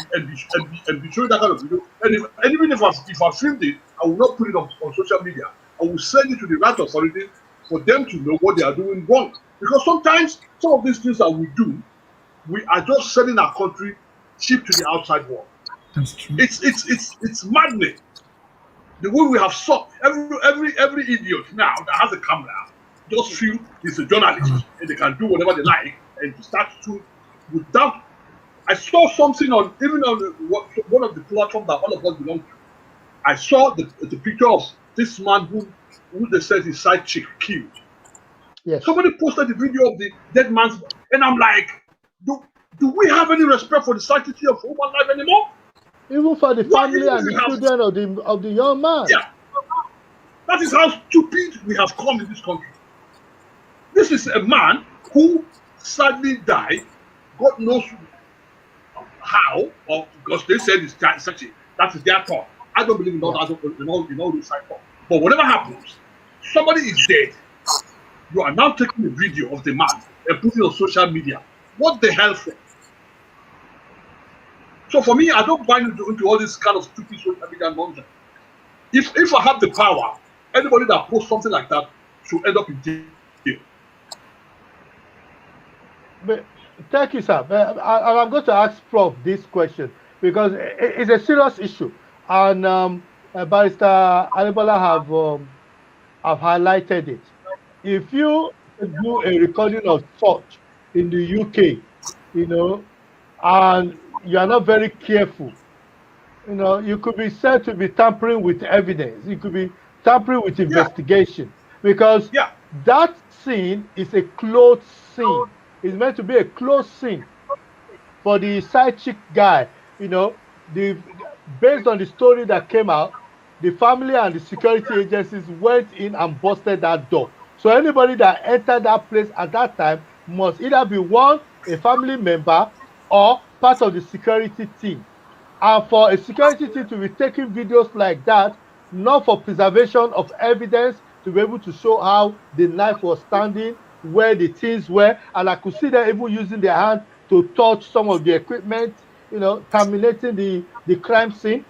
showing that kind of video. And even if I filmed it, I will not put it on social media. I will send it to the right authorities for them to know what they are doing wrong. Because sometimes some of these things that we do, we are just selling our country cheap to the outside world. That's true. It's maddening. The way we have sought every idiot now that has a camera just feel he's a journalist and they can do whatever they like and to start to without. I saw something on one of the platforms that all of us belong to. I saw the picture of this man who they said his side chick killed. Yes. Somebody posted the video of the dead man's, and I'm like, do we have any respect for the sanctity of human life anymore? Even for the family and the children of the young man. Yeah. That is how stupid we have come in this country. This is a man who sadly died. God knows how, or because they said it's such a, that is their thought. I don't believe in all that, those side thought. But whatever happens, somebody is dead. You are now taking a video of the man and putting it on social media. What the hell for? So for me, I don't buy into all this kind of stupid social media nonsense. If I have the power, anybody that posts something like that should end up in jail. But, thank you, sir. I'm going to ask Prof this question because it's a serious issue, and Barrister Alebola have highlighted it. If you do a recording of such in the UK, and you are not very careful, you could be said to be tampering with evidence. You could be tampering with investigation because that scene is a closed scene. It's meant to be a closed scene for the side chick guy. Based on the story that came out, the family and the security agencies went in and busted that door. So anybody that entered that place at that time must either be a family member or part of the security team. And for a security team to be taking videos like that, not for preservation of evidence, to be able to show how the knife was standing, where the things were, and I could see them even using their hand to touch some of the equipment, terminating the crime scene.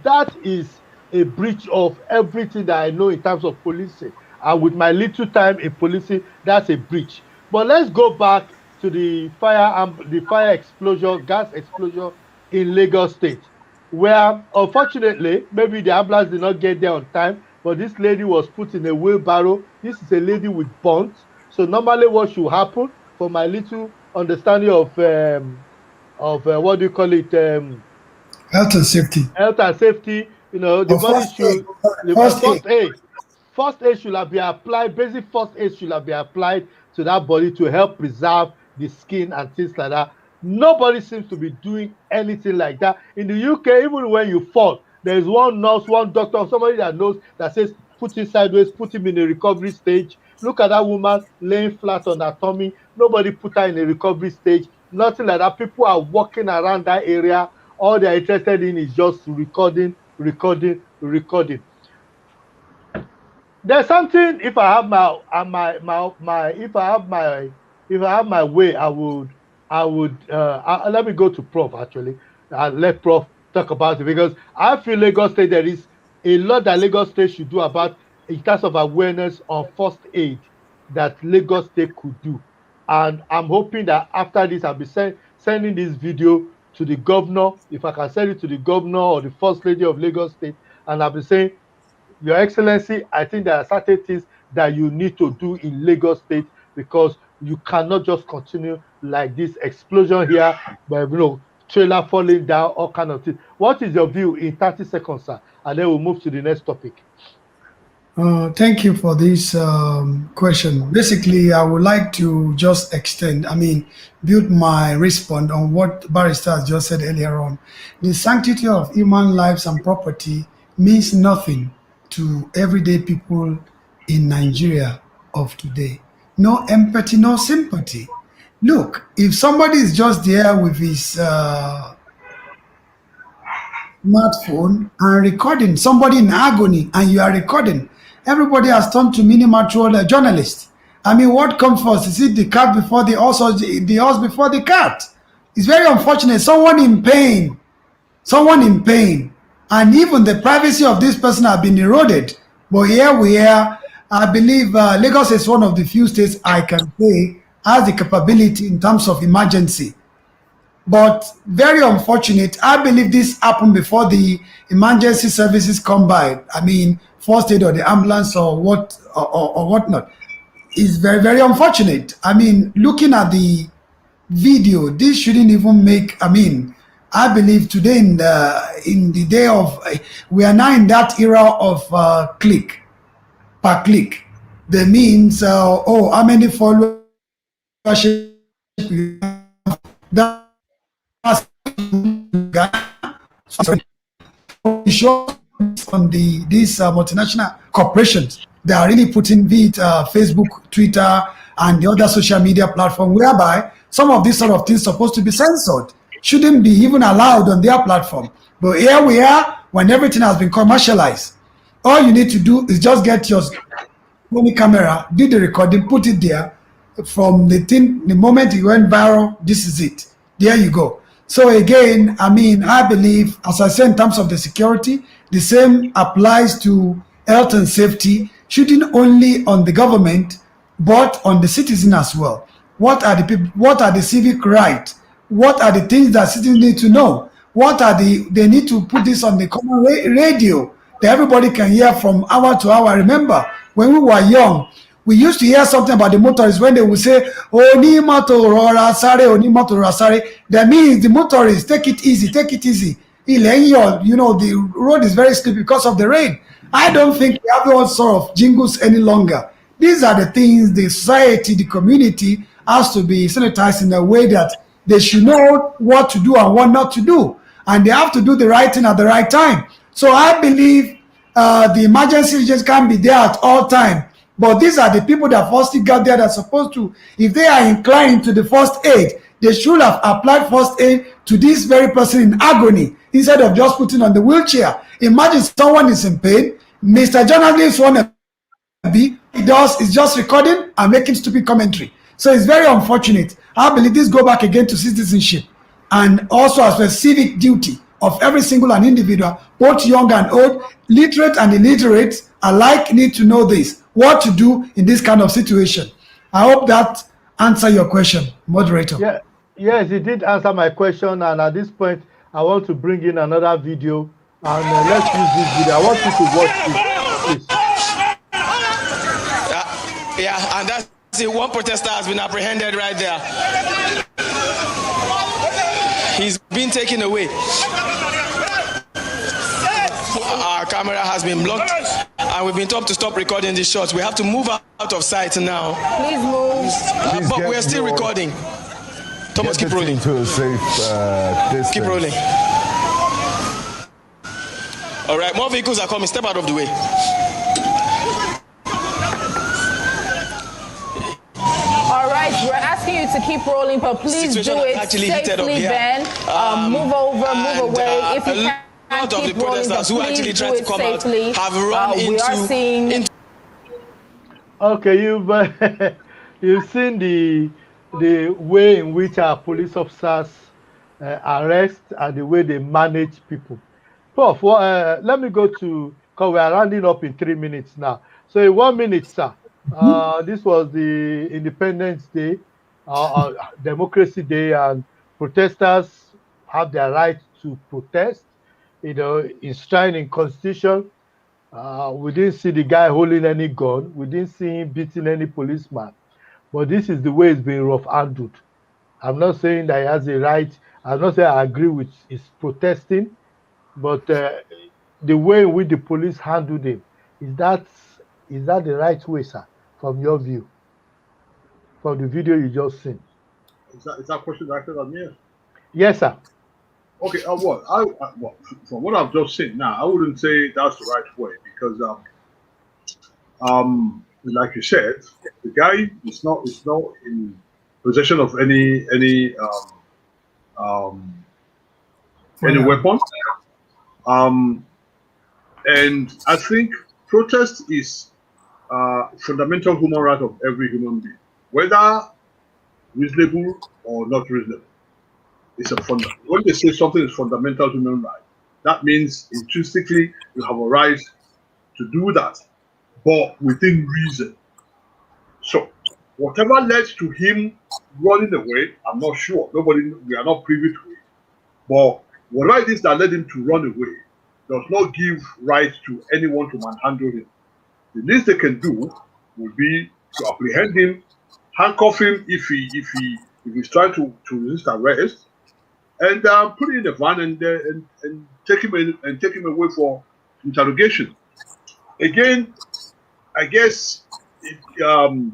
That is a breach of everything that I know in terms of policing. And with my little time in policing, that's a breach. But let's go back to the fire explosion, gas explosion in Lagos State, where unfortunately, maybe the ambulance did not get there on time, but this lady was put in a wheelbarrow. This is a lady with burns. So normally what should happen, for my little understanding of what do you call it? Health and safety. Health and safety, the body should, first aid should have been applied, basic first aid should have been applied to that body to help preserve the skin and things like that. Nobody seems to be doing anything like that. In the UK, even when you fall, there is one nurse, one doctor, somebody that knows, that says, put him sideways, put him in a recovery stage. Look at that woman laying flat on her tummy. Nobody put her in a recovery stage. Nothing like that. People are walking around that area. All they're interested in is just recording. There's something. If I have my way, I would. Let me go to Prof. Actually, and let Prof talk about it, because I feel Lagos State, there is a lot that Lagos State should do about, in terms of awareness on first aid, that Lagos State could do. And I'm hoping that after this, I'll be sending this video to the governor, if I can send it to the governor or the first lady of Lagos State, and I'll be saying, Your Excellency, I think there are certain things that you need to do in Lagos State, because you cannot just continue like this explosion here, but trailer falling down, all kind of things. What is your view in 30 seconds, sir? And then we'll move to the next topic. Thank you for this question. Basically, I would like to just build my response on what Barrister has just said earlier on. The sanctity of human lives and property means nothing to everyday people in Nigeria of today. No empathy, no sympathy. Look, if somebody is just there with his smartphone and recording somebody in agony, and you are recording, everybody has turned to miniature journalists. What comes first? Is it the cat before the horse, or the horse before the cat? It's very unfortunate. Someone in pain, and even the privacy of this person has been eroded. But here we are. I believe Lagos is one of the few states I can say has the capability in terms of emergency. But very unfortunate. I believe this happened before the emergency services come by. First aid or the ambulance or whatnot. It's very, very unfortunate. Looking at the video, this shouldn't even make. I believe today in the day of, we are now in that era of click per click. That means how many followers you have. That's show on these multinational corporations. They are really putting Facebook, Twitter, and the other social media platform, whereby some of these sort of things supposed to be censored. shouldn't be even allowed on their platform. But here we are when everything has been commercialized. All you need to do is just get your Sony camera, do the recording, put it there. From the thing, the moment it went viral, this is it. There you go. So again, I mean, I believe, as I said, in terms of the security, the same applies to health and safety, shooting only on the government, but on the citizen as well. What are the people? What are the civic rights? What are the things that citizens need to know? What are they need to put this on the common radio that everybody can hear from hour to hour. Remember, when we were young, we used to hear something about the motorists when they would say, Oni moto rora sare, Oni moto rora sare. That means the motorists, take it easy, take it easy. You know, the road is very slippery because of the rain. I don't think we have all sort of jingles any longer. These are the things the society, the community has to be sanitized in a way that they should know what to do and what not to do. And they have to do the right thing at the right time. So I believe the emergency agents can be there at all time. But these are the people that firstly got there that are supposed to, if they are inclined to the first aid, they should have applied first aid to this very person in agony instead of just putting on the wheelchair. Imagine someone is in pain. Mr. Journalist want to be, he does is just recording and making stupid commentary. So it's very unfortunate. I believe this go back again to citizenship and also as a civic duty of every single and individual, both young and old, literate and illiterate alike need to know this, what to do in this kind of situation. I hope that answer your question, moderator. Yeah, yes, it did answer my question. And at this point, I want to bring in another video. And let's use this video. I want you to watch this, please. Yeah, and that's it. One protester has been apprehended right there. He's been taken away. Our camera has been blocked, and we've been told to stop recording these shots. We have to move out of sight now. Please move. But we're still recording. Thomas, keep rolling. To a safe distance. Keep rolling. All right, more vehicles are coming. Step out of the way. All right, we're asking you to keep rolling, but please do it safely, Ben. Move over, move away. If you can. A lot of the protesters who actually tried to come out have run into. Okay, you've seen the way in which our police officers arrest and the way they manage people. Prof, let me go to, because we are rounding up in 3 minutes now. So in 1 minute, sir, this was the Independence Day, Democracy Day, and protesters have their right to protest. You know, enshrined in Constitution. We didn't see the guy holding any gun. We didn't see him beating any policeman. But this is the way it's been rough handled. I'm not saying that he has a right. I'm not saying I agree with his protesting, but the way in which the police handled him, is that the right way, sir, from your view, from the video you just seen? Is that question directed at me? Yes, sir. Okay, from what I've just seen now, I wouldn't say that's the right way because, like you said, the guy is not in possession of any weapon, and I think protest is fundamental human right of every human being, whether reasonable or not reasonable. It's a fundamental. When they say something is fundamental human right, that means intrinsically you have a right to do that, but within reason. So whatever led to him running away, I'm not sure. We are not privy to it. But whatever it is that led him to run away does not give right to anyone to manhandle him. The least they can do would be to apprehend him, handcuff him if he's trying to resist arrest, and put him in a van and take him away for interrogation. Again, I guess the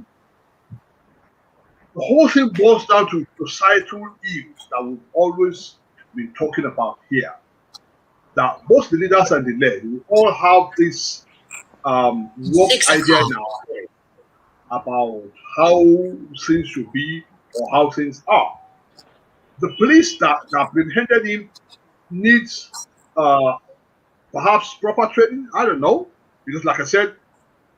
whole thing boils down to societal ills that we've always been talking about here. That most the leaders and the led, we all have this warped idea now about how things should be or how things are. the police that apprehended him needs perhaps proper training. I don't know, because like I said,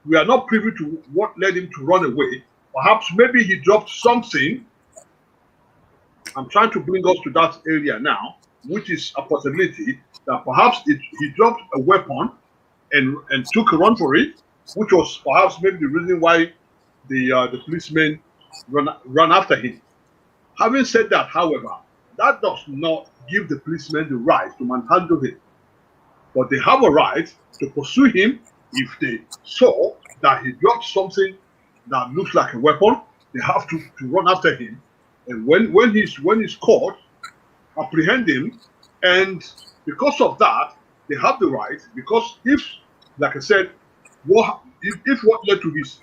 we are not privy to what led him to run away. Perhaps maybe he dropped something. I'm trying to bring us to that area now, which is a possibility that perhaps he dropped a weapon and took a run for it, which was perhaps maybe the reason why the policemen run after him. Having said that, however, that does not give the policemen the right to manhandle him. But they have a right to pursue him if they saw that he dropped something that looks like a weapon. They have to run after him, and when he's caught, apprehend him. And because of that, they have the right. Because if, like I said, if what led to his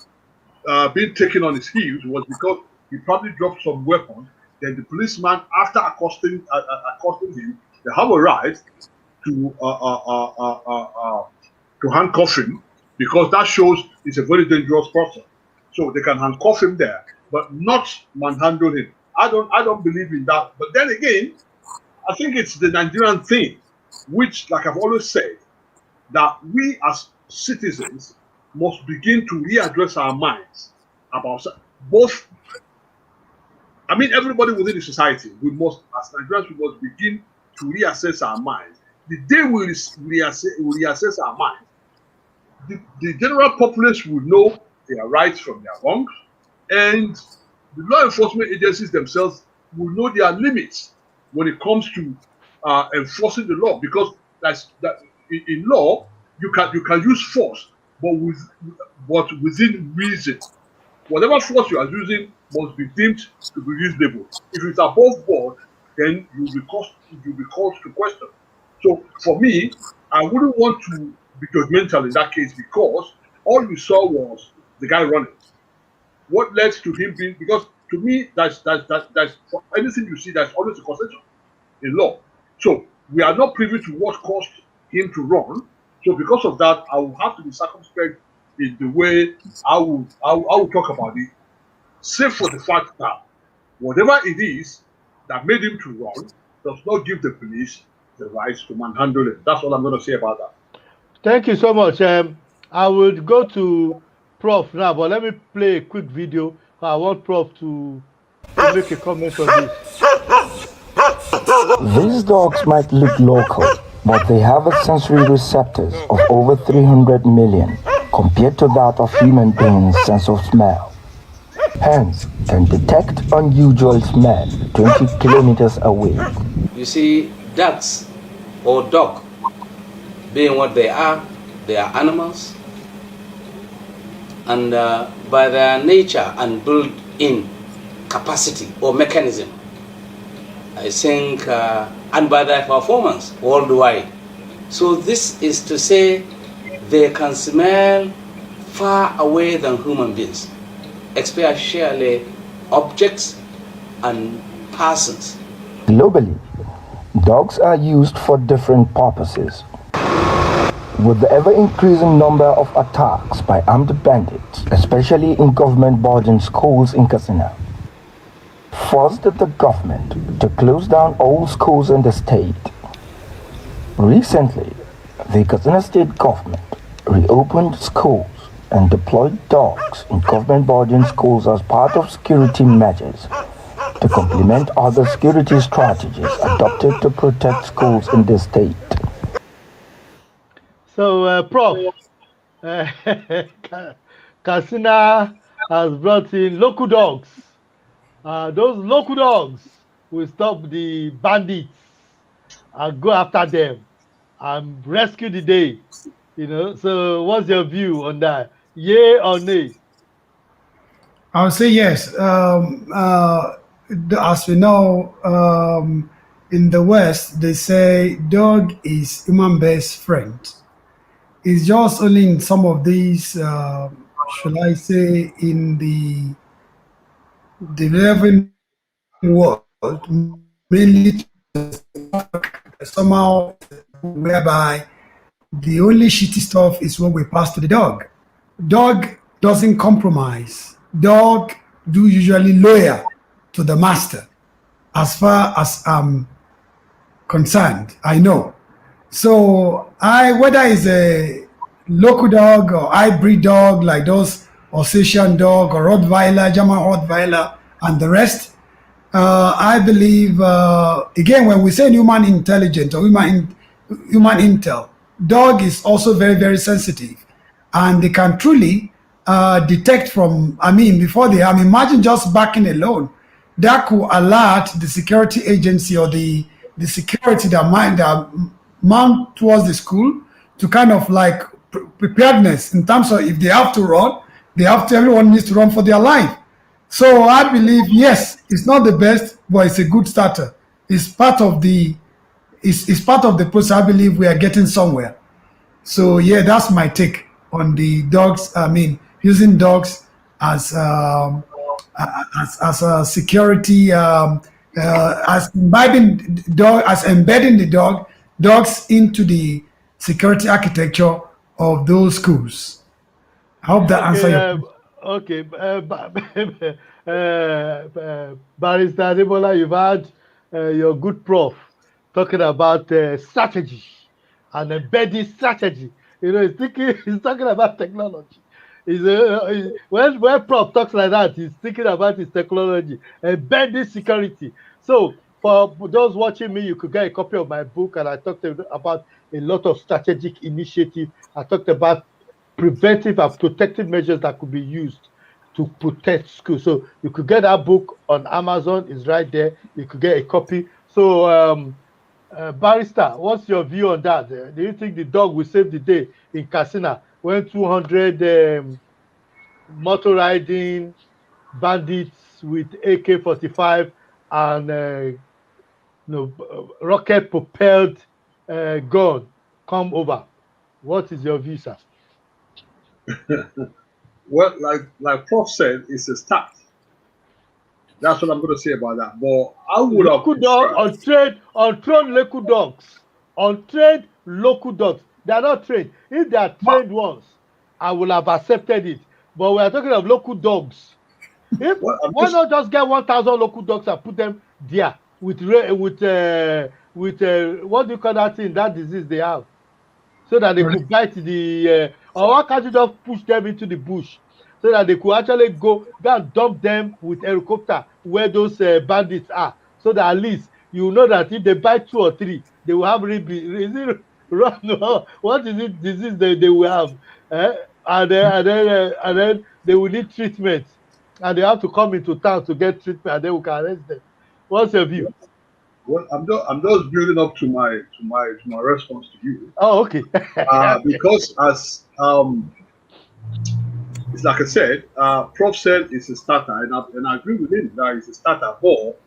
being taken on his heels was because he probably dropped some weapon, then the policeman, after accosting him, they have a right to handcuff him, because that shows he's a very dangerous person. So they can handcuff him there, but not manhandle him. I don't believe in that. But then again, I think it's the Nigerian thing, which, like I've always said, that we as citizens must begin to readdress our minds about both. I mean, everybody within the society, we must, as Nigerians, we must begin to reassess our minds. The day we reassess our minds, the general populace will know their rights from their wrongs, and the law enforcement agencies themselves will know their limits when it comes to enforcing the law. Because in law, you can use force, but within reason. Whatever force you are using must be deemed to be reasonable. If it's above board, then you'll be called to question. So for me, I wouldn't want to be judgmental in that case, because all we saw was the guy running. What led to him being, because to me, that's for anything you see, there's always a causation in law. So we are not privy to what caused him to run. So because of that, I will have to be circumspect in the way I will talk about it, save for the fact that whatever it is that made him to run does not give the police the right to manhandle him. That's all I'm going to say about that. Thank you so much. I would go to Prof now, but let me play a quick video. I want Prof to make a comment on this. These dogs might look local, but they have a sensory receptors of over 300 million compared to that of human beings' sense of smell. Hence, can detect unusual smell 20 kilometers away. You see, ducks or dog, being what they are animals, and by their nature and built-in capacity or mechanism, I think, and by their performance worldwide. So this is to say they can smell far away than human beings, especially objects and persons. Globally, dogs are used for different purposes. With the ever-increasing number of attacks by armed bandits, especially in government boarding schools in Katsina, forced the government to close down all schools in the state. Recently, the Katsina state government reopened schools and deployed dogs in government boarding schools as part of security measures to complement other security strategies adopted to protect schools in the state. So, Prof, Katsina has brought in local dogs. Those local dogs will stop the bandits and go after them and rescue the day. You know, so what's your view on that? Yay or nay? I would say yes. As we know, in the West, they say dog is human best friend. It's just only in some of these, should I say, in the developing world, mainly somehow whereby the only shitty stuff is what we pass to the dog. Dog doesn't compromise. Dog do usually loyal to the master. as far as I'm concerned. I know. So whether it's a local dog or hybrid dog like those Alsatian dog or Rottweiler, German Rottweiler, and the rest, I believe again when we say human intelligence or human intel, dog is also very very sensitive, and they can truly detect from. I mean, before they harm. Imagine just barking alone, that could alert the security agency or the security that mount towards the school to kind of like preparedness in terms of if they have to run, everyone needs to run for their life. So I believe yes, it's not the best, but it's a good starter. It's part of the it's part of the process. I believe we are getting somewhere. So yeah, that's my take on the dogs. I mean, using dogs as as a security, as embedding the dogs into the security architecture of those schools. I hope that answer your question. Okay, Barrister Adebola, you've had your good prof talking about strategy and embedding strategy. You know, he's talking about technology. When prof talks like that, he's thinking about his technology, embedding security. So for those watching me, you could get a copy of my book, and I talked about a lot of strategic initiative. I talked about preventive and protective measures that could be used to protect schools. So you could get that book on Amazon. It's right there. You could get a copy. So Barrister, what's your view on that? Do you think the dog will save the day in Katsina when 200 motor riding bandits with AK-45 and rocket propelled gun come over? What is your view, sir? Well, like Prof said, it's a start. That's what I'm going to say about that. But I would local dog, untrained local dogs, untrained local dogs. They are not trained. If they are trained ones, I will have accepted it. But we are talking of local dogs. Why not just get 1,000 local dogs and put them there with what do you call that thing? That disease they have, so that they could bite the. Or why can't you just push them into the bush so that they could actually go and dump them with helicopter where those bandits are, so that at least you know that if they bite 2 or 3, they will have what is it disease they will have, and then they will need treatment, and they have to come into town to get treatment, and then we can arrest them. What's your view? Well, I'm just building up to my response to you. Oh, okay. Because as it's like I said, Prof said it's a starter, and I agree with him that it's a starter. But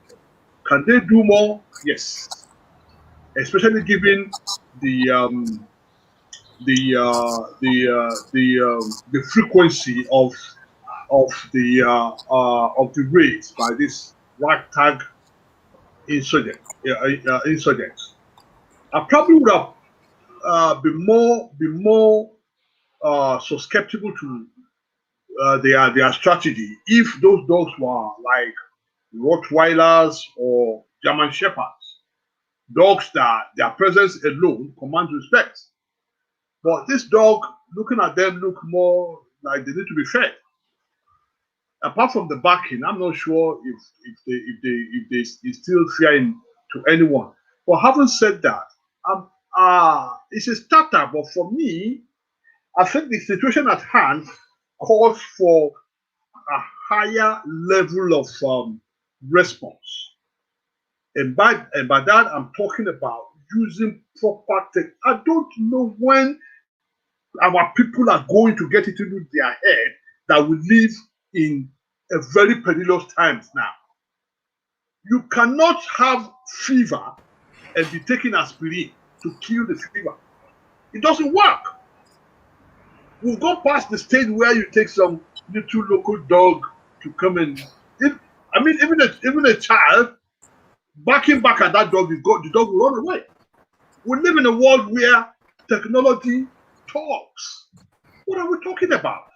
can they do more? Yes, especially given the frequency of the raids by this ragtag insurgents. I probably would have been more so skeptical to their strategy if those dogs were like Rottweilers or German Shepherds, dogs that their presence alone commands respect. But this dog, looking at them, look more like they need to be fed. Apart from the barking, I'm not sure if they instill fear to anyone. But having said that, it's a starter. But for me, I think the situation at hand calls for a higher level of response. And by that, I'm talking about using proper tech. I don't know when our people are going to get it into their head that we live in a very perilous times now. You cannot have fever and be taking aspirin to kill the fever. It doesn't work. We've gone past the stage where you take some little local dog to come and. Even a child barking back at that dog, the dog will run away. We live in a world where technology talks. What are we talking about?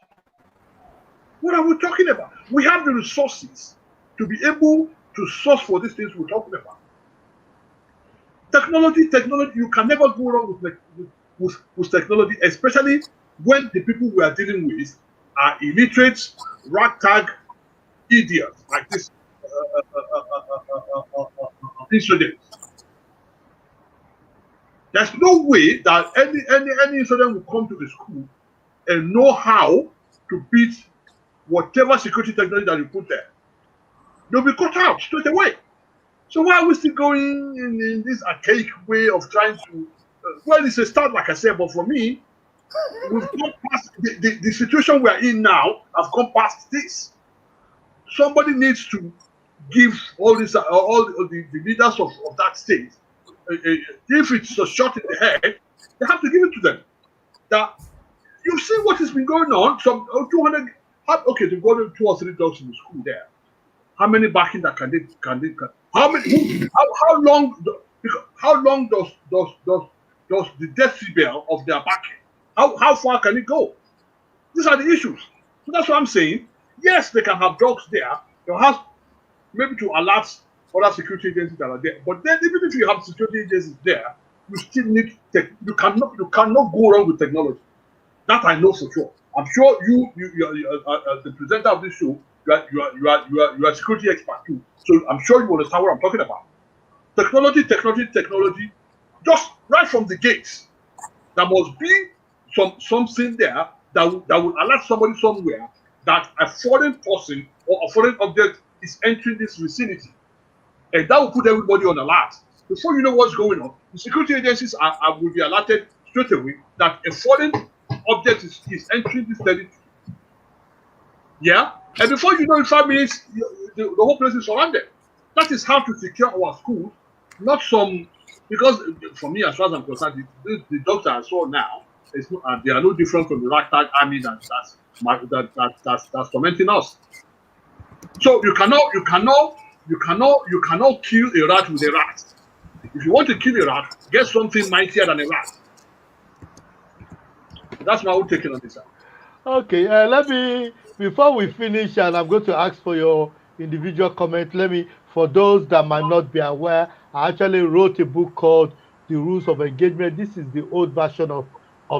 What are we talking about? We have the resources to be able to source for these things we're talking about. Technology, you can never go wrong with technology, especially when the people we are dealing with are illiterate, ragtag idiots like this incident. There's no way that any incident will come to the school and know how to beat whatever security technology that you put there. They'll be cut out straight away. So why are we still going in this archaic way of trying to? Well, it's a start, like I said, but for me, we've gone past the situation we are in now. I've gone past this. Somebody needs to give all the leaders of that state. If it's a shot in the head, they have to give it to them. That you've seen what has been going on. Some 200. Okay, they've got 2 or 3 dogs in the school there. How many backing that can they? How many? How long does the decibel of their backing? How far can it go? These are the issues. So that's what I'm saying. Yes, they can have dogs there. They'll have maybe to alert other security agencies that are there. But then, even if you have security agencies there, you still need you cannot go wrong with technology. That I know for sure. I'm sure you are the presenter of this show. You are a security expert too. So I'm sure you understand what I'm talking about. Technology. Just right from the gates, there must be something there that will alert somebody somewhere that a foreign person or a foreign object is entering this vicinity, and that will put everybody on alert. Before you know what's going on, the security agencies will be alerted straight away that a foreign object is entering this territory. Yeah, and before you know, in 5 minutes, the whole place is surrounded. That is how to secure our schools, not because for me, as far as I'm concerned, the dogs that I saw now, they are no different from the ragtag army that's tormenting us. So you cannot kill a rat with a rat. If you want to kill a rat, get something mightier than a rat. That's my own taking on this. Okay, let me, before we finish, and I'm going to ask for your individual comment, for those that might not be aware, I actually wrote a book called The Rules of Engagement. This is the old version of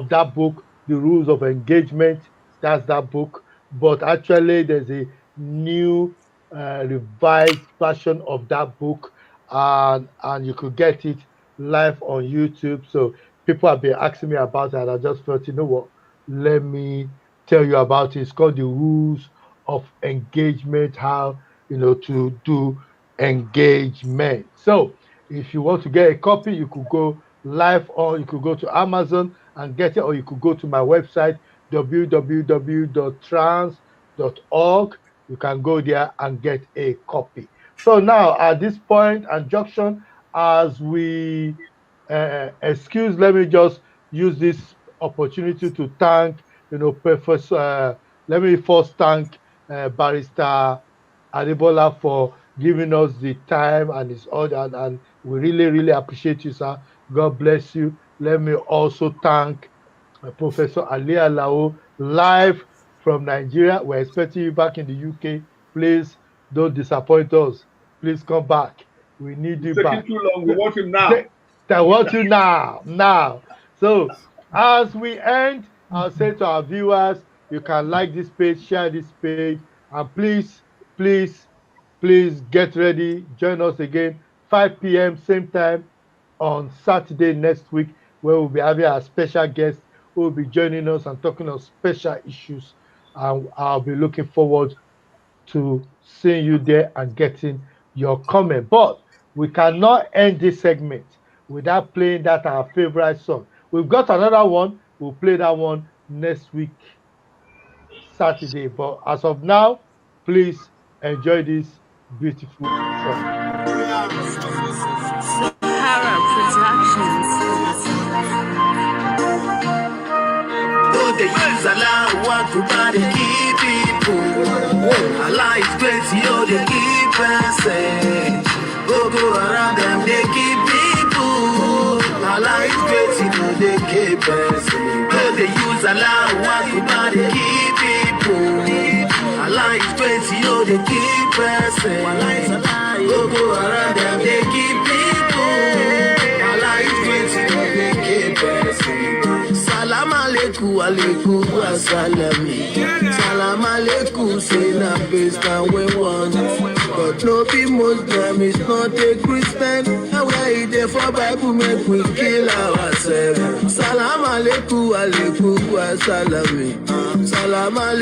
that book, The Rules of Engagement. That's that book. But actually, there's a new revised version of that book, and you could get it live on YouTube. So people have been asking me about it, and I just felt, you know what, let me tell you about it. It's called The Rules of Engagement, how to do engagement. So if you want to get a copy, you could go live, or you could go to Amazon and get it, or you could go to my website www.trans.org. You can go there and get a copy. So now at this point and junction, as we excuse, let me just use this opportunity to thank Professor. Let me first thank Barrister Adebola for giving us the time and his order, and we really appreciate you, sir. God bless you. Let me also thank Professor Ali Alao, live from Nigeria. We're expecting you back in the UK. Please don't disappoint us. Please come back. We need you back. Taking too long. We want him now. I want you now. So as we end, I'll say to our viewers, you can like this page, share this page, and please get ready. Join us again 5 p.m. same time on Saturday next week, where we'll be having our special guest who will be joining us and talking on special issues. And I'll be looking forward to seeing you there and getting your comment. But we cannot end this segment without playing that our favorite song. We've got another one. We'll play that one next week, Saturday. But as of now, please enjoy this beautiful song. They use a lot of work to buy the key people. A lot is plenty, they keep passing. Go around them, they keep people. A lot is plenty, they keep passing. They use a lot of work to buy the key people. A lot is plenty, they keep passing. Boko Haram, them they keep people. Allah is great, they keep person. Salam alaikum, alaikum assalam. Salam alaikum, say na based on we want. But no be Muslim, it's not a Christian. And we are here for Bible, make we kill ourselves. Salam alaikum, alaikum assalam. Salam alaikum.